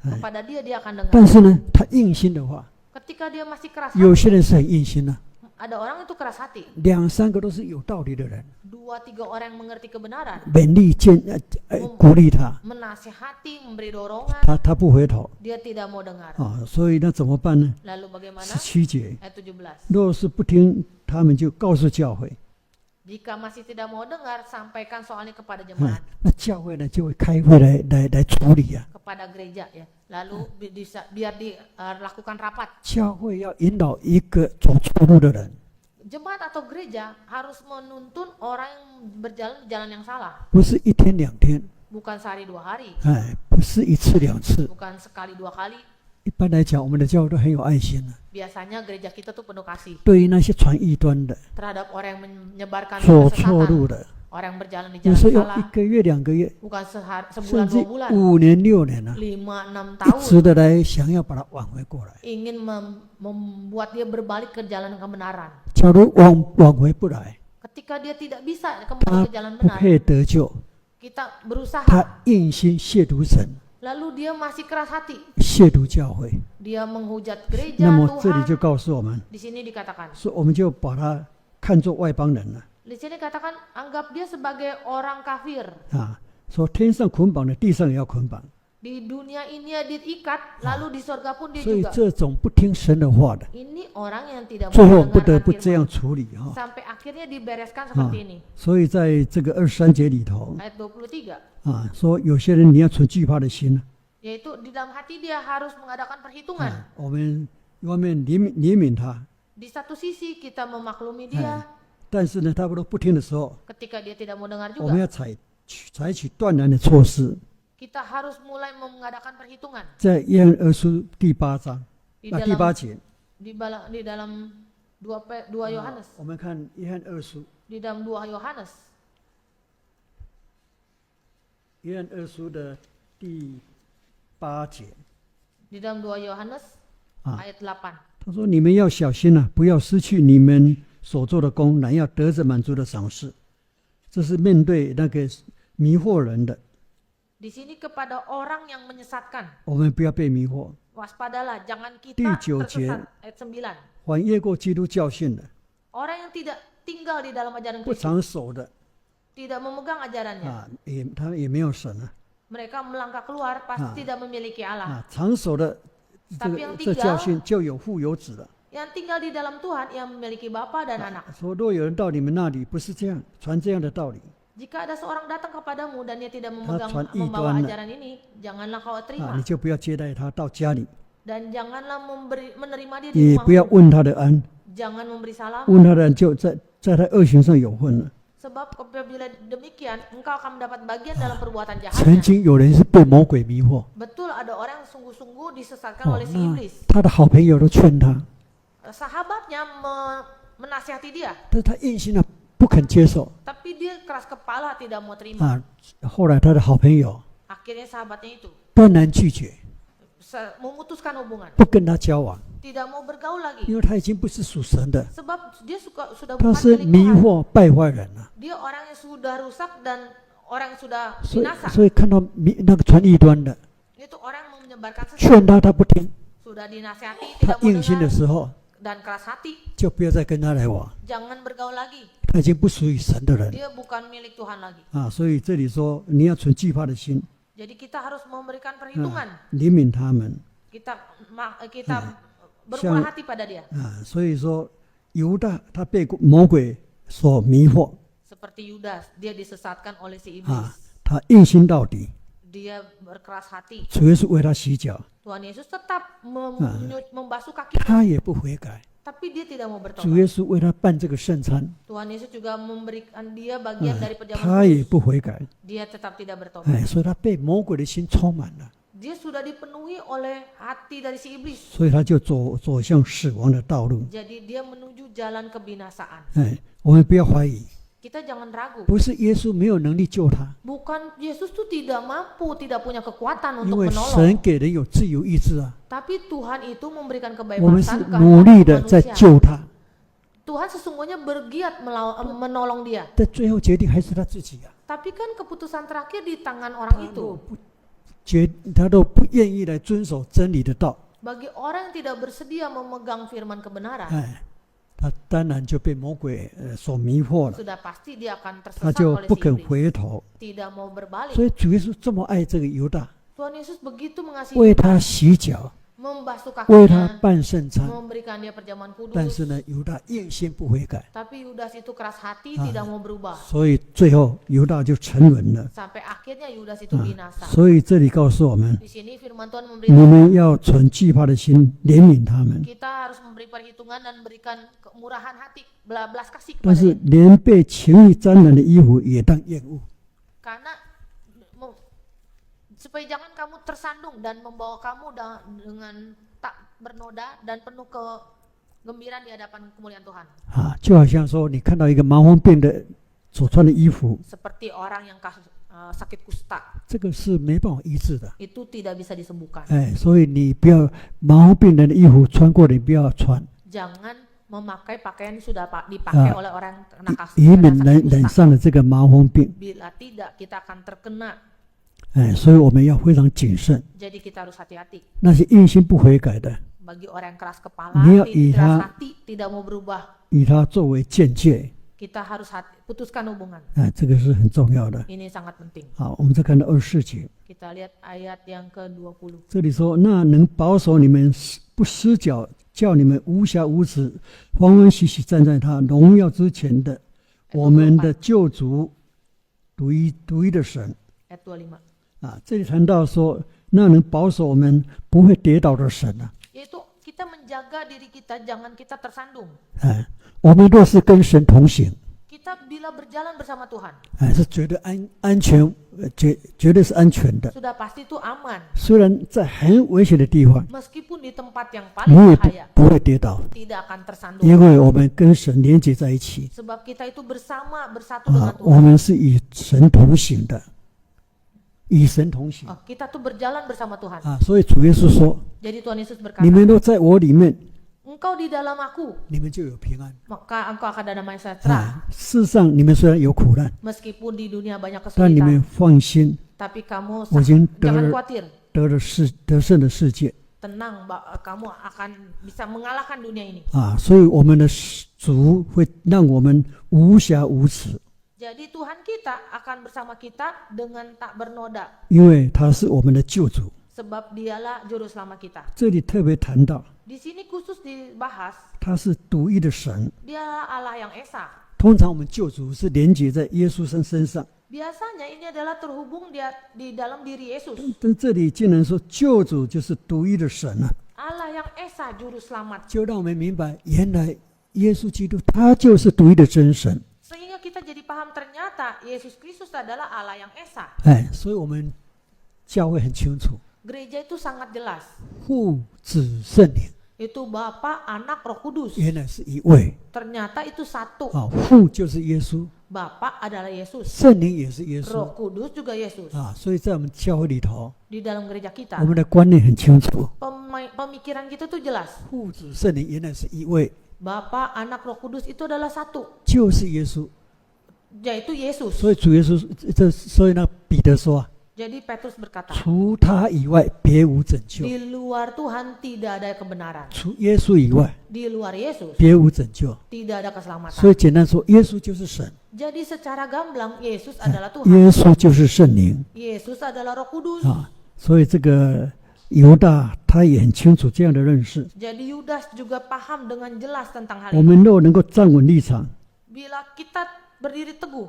Eh. kepada dia, dia akan dengar. 但是呢，他硬心的话， Ketika dia masih keras 有 hati, 些人是很硬心的， ada orang itu keras hati. 两三个都是有道理的人， 2-3 orang yang mengerti kebenaran, 勉励鼓励他， menasihati, memberi dorongan, 他不回头 dia tidak mau dengar. 啊。所以那怎么办呢？ Lalu bagaimana? 17节， Ayat 17. 若是不听，他们就告诉教会， Jika masih tidak mau dengar, sampaikan soalnya kepada 嗯 jemaat, 那教会呢就会开会来处理啊。 kepada gereja ya. Lalu biar dilakukan rapat. 教会要引导一个走错路的人， Jemaat atau gereja harus menuntun orang yang berjalan di jalan yang salah, 不是一天两天， bukan sehari 2 hari, 不是一次两次。 bukan sekali 2 kali. 一般来讲，我们的教会都很有爱心的， Biasanya gereja kita tuh penuh kasih 对于那些传异端的、 terhadap orang yang menyebarkan 走错 kesesatan, 路的， orang yang berjalan di 有 jalan 时候用 salah, 1个月、2个月， bukan 甚 sebulan 至 2 bulan, 5年、6年了， 5-6 一 tahun 直的来想要把它挽回过来。 ingin membuat dia berbalik ke jalan kebenaran. 假如挽回不来， Ketika dia tidak bisa 他 kembali ke jalan 不 benar, 配得救， kita berusaha, 他硬心亵渎神、 lalu dia masih keras hati, 亵渎教会。 dia menghujat gereja 那么这里 Tuhan. 就告诉我们， Di sini dikatakan, 说我们就把他看作外邦人了 di sini dikatakan anggap dia sebagai orang kafir. 啊。说天上捆绑的，地上也要捆绑。 Di dunia ini dia diikat, lalu di surga pun dia 所以 juga. 这种不听神的话的， Ini orang yang tidak 最后不得 mendengarkan 不这 firman. 样处理哈。 Sampai akhirnya dibereskan seperti ini. 所以在这个23节里头 Ayat 23, 啊，说有些人你要存惧怕的心， yaitu di dalam hati dia harus mengadakan perhitungan. 我们一方面怜悯他， Di satu sisi kita memaklumi dia, 但是呢，他都不听的时候， ketika dia tidak mau dengar 我们 juga, 要采取断然的措施。 kita harus mulai mengadakan perhitungan. 在约翰二书第8章 Di 第 dalam 8节， di dalam 2 Yohanes, 我们看约翰二书， di dalam 2 Yohanes, 约翰二书的第8节， di dalam 2 Yohanes 啊 ayat 8. 他说：“你们要小心啊，不要失去你们所做的功，乃要得着满足的赏赐。”这是面对那个迷惑人的， Di sini kepada orang yang menyesatkan, 我们不要被迷惑。 waspadalah, jangan 第 kita 9节， tersesat. Ayat 9. 反越过基督教训的， Orang yang tidak tinggal di dalam ajaran 不 Kristus, 常守的 tidak memegang ajarannya, 啊，他也没有神啊 mereka melangkah keluar pasti tidak memiliki Allah. 啊，常守的这 Tapi 个 yang 这教 tinggal, 训就有父有子了。 yang tinggal di dalam Tuhan, yang memiliki bapa dan anak. 说若有人到你们那里不是这样传这样的道理 Jika ada seorang datang kepadamu dan dia tidak memegang传异 membawa 端的 ajaran ini, janganlah kau 啊， terima 你就不要接待他到家里， dan janganlah menerima dia di 也不要 rumahmu. 问他的安， Jangan memberi salam, 问他的安就在他恶行上有份了。 sebab apabila demikian engkau akan mendapat bagian dalam perbuatan 曾 jahatnya. 经有人是被魔鬼迷惑， Betul ada orang yang sungguh-sungguh disesatkan 哦 oleh，si 那 iblis. 他的好朋友都劝他， Sahabatnya menasihati dia, 但是他硬心的不肯接受 tapi dia keras kepala tidak mau terima. 啊。后来他的好朋友 Akhirnya sahabatnya itu 断然拒绝， memutuskan hubungan, 不跟他交往， tidak mau bergaul lagi. 因为他已经不是属神的， Sebab dia sudah 他 bukan 是 milik 迷 Tuhan. 惑败坏人了。 Dia orang yang sudah rusak dan orang yang sudah 所以 binasa. 所以看到那个传异端的， Itu orang yang menyebarkan 劝 sesat. 他他不听， Sudah dinasihati 他 tidak mau 硬心的 dengar 时候 dan keras hati, 就不要再跟他来往， jangan bergaul lagi. 他已经不属于神的人 Dia bukan milik Tuhan lagi. 啊。所以这里说你要存惧怕的心， Jadi kita harus memberikan perhitungan. 怜悯他们 Kita bermurah hati pada dia. 啊。所以说犹大他被魔鬼所迷惑 Seperti Yudas, dia disesatkan oleh si iblis. 啊，他硬心到底， Dia berkeras hati. 主耶稣为他洗脚， Tuhan Yesus tetap membasuh kaki, 他也不悔改。 tapi dia tidak mau 主 bertobat. 耶稣为他办这个圣餐， Tuhan Yesus juga memberikan dia bagian dari 他 perjamuan 也 kudus. 不悔改， Dia tetap tidak bertobat. 哎，所以他被魔鬼的心充满了， Dia sudah dipenuhi oleh hati dari si iblis. 所以他就走向死亡的道路。 Jadi dia menuju jalan kebinasaan. 哎，我们不要怀疑， Kita jangan ragu. 不是耶稣没有能力救他， Bukan Yesus tuh tidak mampu, tidak punya kekuatan 因 untuk 为 menolong. 神给人有自由意志啊， Tapi Tuhan itu memberikan 我们是 kebebasan 努力 kepada 的在 manusia. 救他， Tuhan sesungguhnya bergiat menolong dia. 但最后决定还是他自己啊， Tapi kan keputusan terakhir di tangan orang 他都不愿意来遵守真理的道， Bagi orang yang tidak bersedia memegang firman kebenaran, 哎，他当然就被魔鬼所迷惑了， sudah pasti dia akan 他 tersesat 就 oleh 不 si 肯 iblis. 回头。 Tidak mau berbalik. 所以主耶稣这么爱这个犹大， Tuhan Yesus begitu mengasihi 为 Yudas, 他洗脚， membasuh 为他 kakinya, 办圣餐。 memberikan dia perjamuan 但是 kudus. 呢，犹大硬心不悔改， Tapi Yudas itu keras hati, 啊 tidak mau berubah. 所以最后犹大就沉沦了。 Sampai akhirnya Yudas itu 啊， binasa. 所以这里告诉我们， Di sini firman Tuhan 你们 memberitahu 要存惧怕的心，怜悯他们。 kita harus memberi perhitungan dan berikan kemurahan hati, belas kasih 但是 kepada 连被情欲沾染的衣服也当厌恶。 karena supaya jangan kamu tersandung dan membawa kamu dengan tak bernoda dan penuh kegembiraan di hadapan kemuliaan Tuhan. 啊，就好像说，你看到一个麻风病的所穿的衣服， Seperti orang yang sakit kusta, 这个是没办法医治的。 itu tidak bisa disembuhkan. 哎，所以你不要麻风病人的衣服穿过，你不要穿， Jangan memakai pakaian yang sudah dipakai oleh orang yang kena 以免 sakit 染 kusta. 上了这个麻风病。 Bila tidak, kita akan terkena. 哎，所以我们要非常谨慎。 Jadi kita harus hati-hati. 那些硬心不悔改的， Bagi orang yang keras kepala, Dia keras iha- hati, tidak mau berubah, 以他作为鉴戒， kita harus putuskan hubungan. 哎，这个是很重要的。 Ini sangat penting. 好，我们再看到24节， Kita lihat ayat yang ke-20. 这里说：“那能保守你们不失脚，叫你们无瑕无疵，欢欢喜喜站在他荣耀之前的，我们的救主，独一的神。” Ayat 25. 啊，这里谈到说，那能保守我们不会跌倒的神啊， Yaitu kita menjaga diri kita, jangan kita tersandung. 哎，我们若是跟神同行， Kita bila berjalan bersama Tuhan, 哎，是绝对安全，绝对是安全的。 sudah pasti itu aman. 虽然在很危险的地方， Meskipun di tempat yang 你 paling 也 bahaya, 不会跌倒， tidak akan tersandung. 因为我们跟神连接在一起 Sebab kita itu bersatu 啊 dengan，我 Tuhan. 们是与神同行的，与神同行 Kita tuh berjalan bersama Tuhan. 啊。所以主耶稣说 Jadi Tuhan Yesus：“ berkata, 你们若在我里面， engkau di dalam aku, 你们就有平安 maka engkau akan ada damai sejahtera. 啊。世上你们虽然有苦难， Meskipun di dunia banyak 但你们 kesulitan, 放心， tapi kamu 我已经得 jangan 了 khawatir. 得胜的世界 Tenang, kamu akan bisa mengalahkan dunia ini. 啊。所以我们的主会让我们无瑕无疵， Jadi Tuhan kita akan bersama kita dengan tak bernoda. 因为他是我们的救主。 Sebab dialah juru selamat kita. 这里特别谈到， Di sini khusus dibahas, 他是独一的神。 dialah Allah yang Esa. 通常我们救主是连接在耶稣身上， Biasanya ini adalah terhubung di dalam diri Yesus. 但这里竟然说救主就是独一的神啊， Allah yang Esa, juru selamat. 就让我们明白，原来耶稣基督他就是独一的真神。 Sehingga kita jadi paham ternyata Yesus Kristus adalah Allah yang Esa. 哎，所以我们教会很清楚， Gereja itu sangat jelas. 父子圣灵 Itu Bapa, Anak, Roh Kudus. 原来是一位 Ternyata itu satu. 啊，父就是耶稣， Bapa adalah Yesus. 圣灵也是耶 Roh 稣 Kudus juga Yesus. 啊。所以在我们教会里头， Di dalam gereja 我 kita, 们的观念很清楚， pemikiran kita tuh jelas. 父子圣灵原来是一位， Bapa, Anak, Roh Kudus itu adalah satu. 就是耶稣。 Yaitu Yesus. 所以主耶稣所以呢，彼得说啊， Jadi Petrus berkata, 除他以外别无拯救， di luar Tuhan tidak ada kebenaran. 除耶稣以外 Di luar Yesus 别无拯救。 tidak ada keselamatan. 所以简单说，耶稣就是神， Jadi secara gamblang Yesus adalah 耶 Tuhan. 稣就是圣灵 Yesus adalah Roh Kudus. 啊。所以这个犹大他也很清楚这样的认识。 Jadi Yudas juga paham dengan jelas tentang hal 我 ini. 们若能够站稳立场， Bila kita berdiri teguh,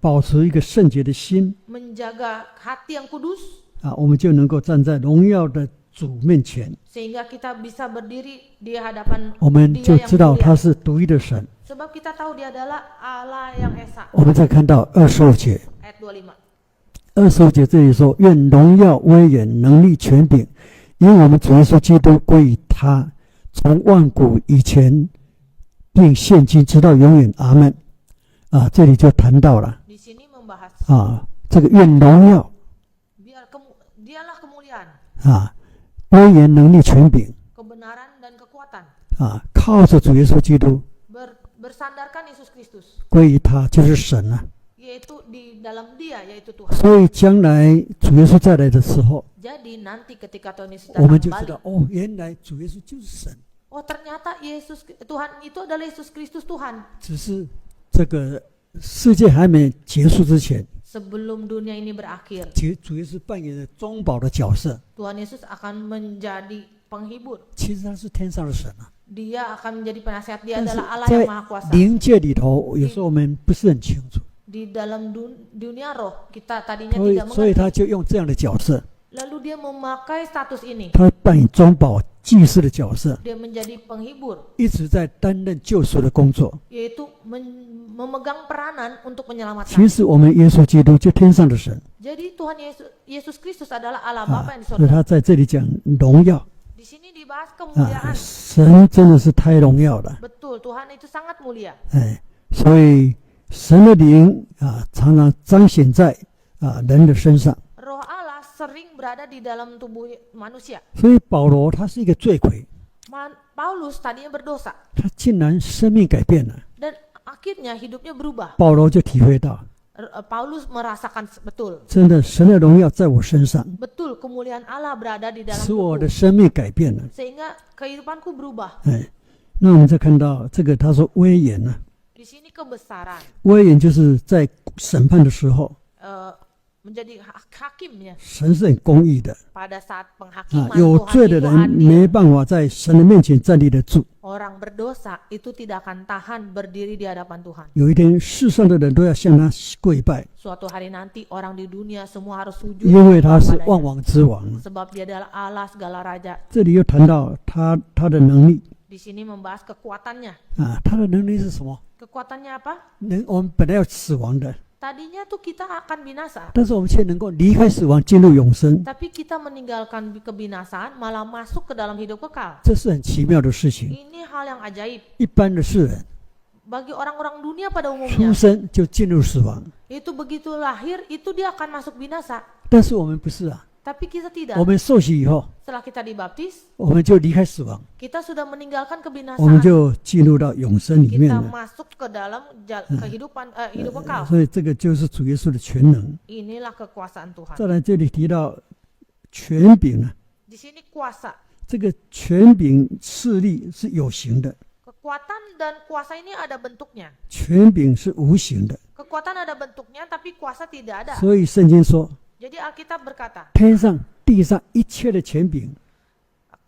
保持一个圣洁的心 menjaga hati yang kudus, 啊，我们就能够站在荣耀的主面前， sehingga kita bisa berdiri di hadapan 我们 Dia 就 yang 知道 mulia. 他是独一的神。 Sebab kita tahu dia adalah Allah yang Esa. 我们再看到25节。 Ayat 25. 25节这里说：“愿荣耀、威严、能力、权柄，因我们主耶稣基督归于他，从万古以前，并现今直到永远。阿门。”啊，这里就谈到了 Di sini membahas 啊，这个愿荣耀 dialah kemuliaan, 啊、威严、能力、权柄 kebenaran dan kekuatan. 啊，靠着主耶稣基督 Bersandarkan Yesus Kristus, 归于他，就是神啊。 yaitu di dalam Dia, yaitu Tuhan. 所以将来主耶稣再来的时候， Jadi nanti ketika Tuhan Yesus 我们就 datang 知道 kembali, 哦，原来主耶稣就是神， oh ternyata Tuhan itu adalah Yesus Kristus Tuhan. 只是这个世界还没结束之前， sebelum dunia ini berakhir, 其实主耶稣扮演了中保的角色， Tuhan Yesus akan menjadi penghibur. 其实他是天上的神啊。 Dia akan menjadi penasihat. Dia 但是 adalah Allah 在 yang Maha Kuasa. 灵界里头，有时候我们不是很清楚， Di dalam dunia roh kita tadinya tidak 所以 mengerti. 他就用这样的角色， Lalu dia memakai status ini. 他扮演中保祭司的角色， Dia menjadi penghibur, 一直在担任救赎的工作。 yaitu memegang peranan untuk 其 menyelamatkan. 实我们耶稣基督就天上的神， Jadi Tuhan Yesus Kristus adalah Allah Bapa yang di 所以 surga. 他在这里讲荣耀 Di sini dibahas 啊， kemuliaan. 神真的是太荣耀了， Betul, Tuhan itu sangat mulia. 哎，所以神的灵啊，常常彰显在人的身上。 Roh Allah sering berada di dalam tubuh manusia. 所以保罗他是一个罪魁， Paulus tadinya berdosa 他竟然生命改变了， dan akhirnya hidupnya berubah. 保罗就体会到， Paulus merasakan betul, 真的神的荣耀在我身上， betul kemuliaan Allah berada di dalam 使我的 tubuh 生命改变了。 sehingga kehidupanku berubah. 哎，那我们再看到这个，他说威严呢、 Di sini kebesaran 威严就是在审判的时候， menjadi hakimnya 神是很公义的 pada saat 啊 penghakiman 有 Tuhan 罪的 itu 人没 adil. 办法在神的面前站立得住。 Orang berdosa itu tidak akan tahan berdiri di hadapan Tuhan. 有一天，世上的人都要向他跪拜， Suatu hari nanti orang di dunia semua harus sujud 因为他是 kepadanya. 万王之王。 Sebab dia adalah Allah segala raja. 这里又谈到他的能力 Di sini membahas kekuatannya. 啊，他的能力是什么？ Kekuatannya apa? 我们本来要死亡的， Tadinya tuh kita akan binasa. 但是我们却能够离开死亡，进入永生， Tapi kita meninggalkan kebinasaan malah masuk ke dalam hidup kekal. 这是很奇妙的事情。 Ini hal yang ajaib. 一般的世人 Bagi orang-orang dunia pada 出 umumnya, 生就进入死亡， itu begitu lahir, itu dia akan masuk binasa. 但是我们不是啊， Tapi kita tidak. 我们受洗以后， Setelah kita dibaptis, 我们就离开死亡， kita sudah meninggalkan 我们 kebinasaan. 就进入到永生里面 Kita 了。 masuk ke dalam kehidupan hidup kekal. 所以这个就是主耶稣的全能。 Inilah kekuasaan Tuhan. 再来这里提到权柄呢， Di sini kuasa. 这个权柄势力是有形的， Kekuatan dan kuasa ini ada bentuknya. 权柄是无形的。 Kekuatan ada bentuknya, tapi kuasa tidak ada. 所以圣经说， Jadi Alkitab berkata, 天上地上一切的权柄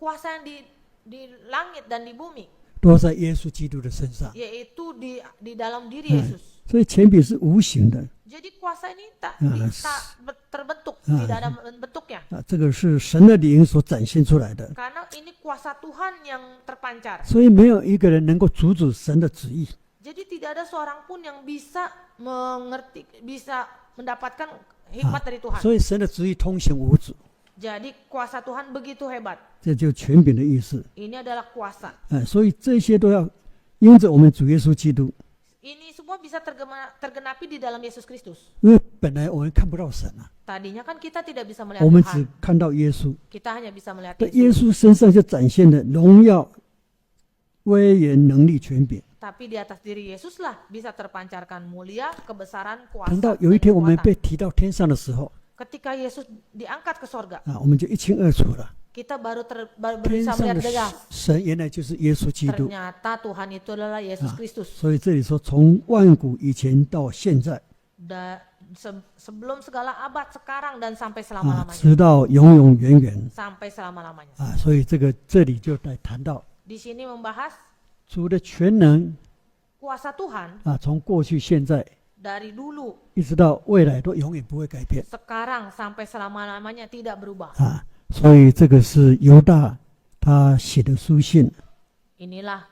kuasa yang di langit dan di bumi, 都在耶稣基督的身上。 yaitu di dalam diri Yesus. 所以权柄是无形的 Jadi kuasa ini tak Yes. terbentuk, tidak ada bentuknya. 啊，这个是神的灵所展现出来的。 Karena ini kuasa Tuhan yang terpancar. 所以没有一个人能够阻止神的旨意。 Jadi tidak ada seorang pun yang bisa mengerti, bisa mendapatkan hikmat dari Tuhan. 所以神的旨意通行无阻， Jadi kuasa Tuhan begitu hebat. 这就权柄的意思。 Ini adalah kuasa. 所以这些都要因着我们主耶稣基督， Ini semua bisa tergenapi di dalam Yesus Kristus. 因为本来我们看不到神啊， Tadinya kan kita tidak bisa melihat 我们只 Tuhan. 看到耶稣， Kita hanya bisa melihat 在耶 Yesus. 稣身上就展现了荣耀、威严、能力、权柄。 Tapi di atas diri Yesus lah bisa terpancarkan mulia, kebesaran, 等到 kuasa, 有一 dan 天我们 kekuatan. 被提到天上的时候 Ketika Yesus diangkat ke sorga, 啊，我们就一清二楚了。 kita baru 天 bisa 上 melihat 的 jelas. 神原来就是耶稣基督， Ternyata Tuhan itu adalah Yesus Kristus. 所以这里说从万古以前到现在 Sebelum segala abad sekarang dan sampai 啊， selama-lamanya. 直到永永远远 Sampai selama-lamanya. 啊，所以这里就在谈到 Di sini membahas 主的全能 kuasa Tuhan 啊，从过去、现在 dari dulu, 一直到未来都永远不会改变 sekarang sampai selama-lamanya tidak berubah. 啊。所以这个是犹大他写的书信， Inilah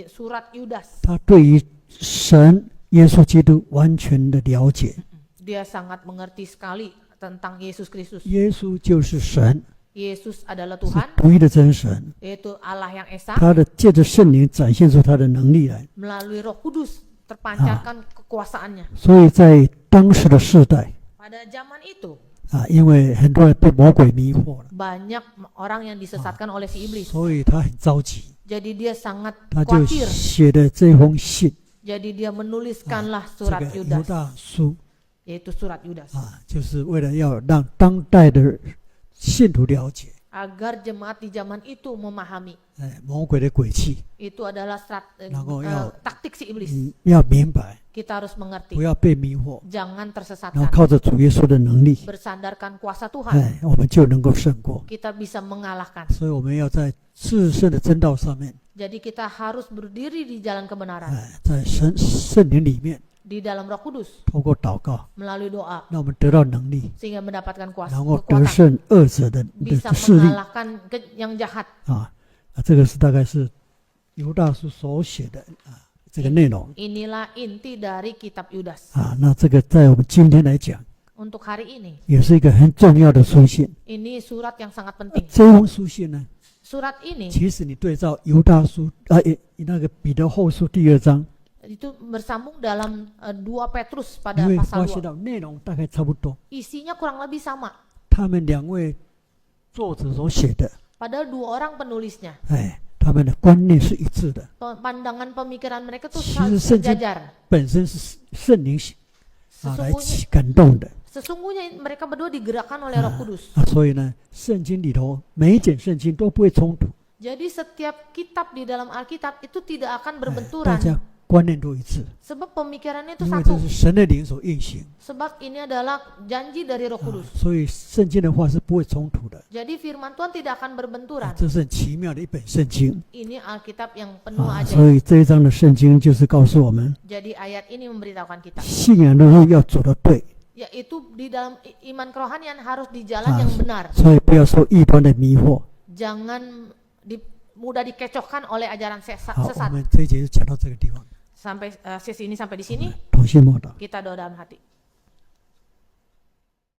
surat Yudas. 他对于神耶稣基督完全的了解。 Dia sangat mengerti sekali tentang Yesus Kristus. 耶稣就是神， Yesus adalah 是 Tuhan, 独一的真神， yaitu Allah yang esa. 他的借着圣灵展现出他的能力来。 Melalui Roh Kudus terpancarkan kekuasaannya. 所以在当时的世代 Pada zaman itu 啊，因为很多人被魔鬼迷惑了， banyak orang yang disesatkan oleh si iblis. 所以他很着急， Jadi dia sangat 他就 khawatir. 写的这封信， Jadi dia menuliskanlah 这 surat 个犹 Yudas, 大书 yaitu surat Yudas, 啊，就是为了要让当代的信徒了解， agar jemaat di zaman itu memahami. 魔鬼的诡计， Itu adalah 然后要 taktik si iblis. 要明白， Kita harus mengerti. 不要被迷惑， Jangan 然后 tersesatkan. 靠着主耶稣的能力， Bersandarkan kuasa Tuhan, 我们就能够胜过。 kita bisa mengalahkan. 所以我们要在至圣的真道上面， Jadi kita harus berdiri di jalan kebenaran, 在圣灵里面， di dalam Roh Kudus, 透过祷告， melalui doa, 让我们得到能力， sehingga mendapatkan kuasa 然后得 kekuatan, 胜恶者的 bisa 势力 mengalahkan yang jahat. 啊。这个是大概是犹大书所写的这个内容 Inilah inti dari kitab Yudas. 那这个在我们今天来讲， Untuk hari ini, 也是一个很重要的书信。 ini surat yang sangat penting. 这封书信呢， Surat ini 其实你对照犹大书那个彼得后书第2章， itu bersambung dalam 2 Petrus 你 pada 会 pasal 发现 2. 到内容大概差不多。 Isinya kurang lebih sama. 他们2位作者所写的， Padahal 2 orang penulisnya. 他们的观念是一致的。 Pandangan pemikiran mereka tuh 其实圣经 sejajar. 本身是圣灵来 Sesungguhnya, 感动的 sesungguhnya mereka berdua digerakkan oleh Roh Kudus. 所以呢，圣经里头每一卷圣经都不会冲突， Jadi setiap kitab di dalam Alkitab itu tidak akan 大 berbenturan. 家观念都一致， Sebab pemikirannya itu 因为这 satu. 是神的灵所运行 Sebab ini adalah janji dari Roh Kudus. 所以圣经的话是不会冲突的。 Jadi firman Tuhan tidak akan berbenturan. 这是很奇妙的一本圣经 Ini Alkitab yang penuh 所 ajaib. 以这一章的圣经就是告诉我们， Jadi ayat ini memberitahukan kita, 信仰的路要走得对 yaitu di dalam iman kerohanian harus di jalan yang benar. 所以不要受异端的迷惑。 Jangan mudah dikecohkan oleh ajaran 好，我 sesat. 们这一节就讲到这个地方， Sampai sesi ini sampai di sini, 同心默祷。 kita doa dalam hati.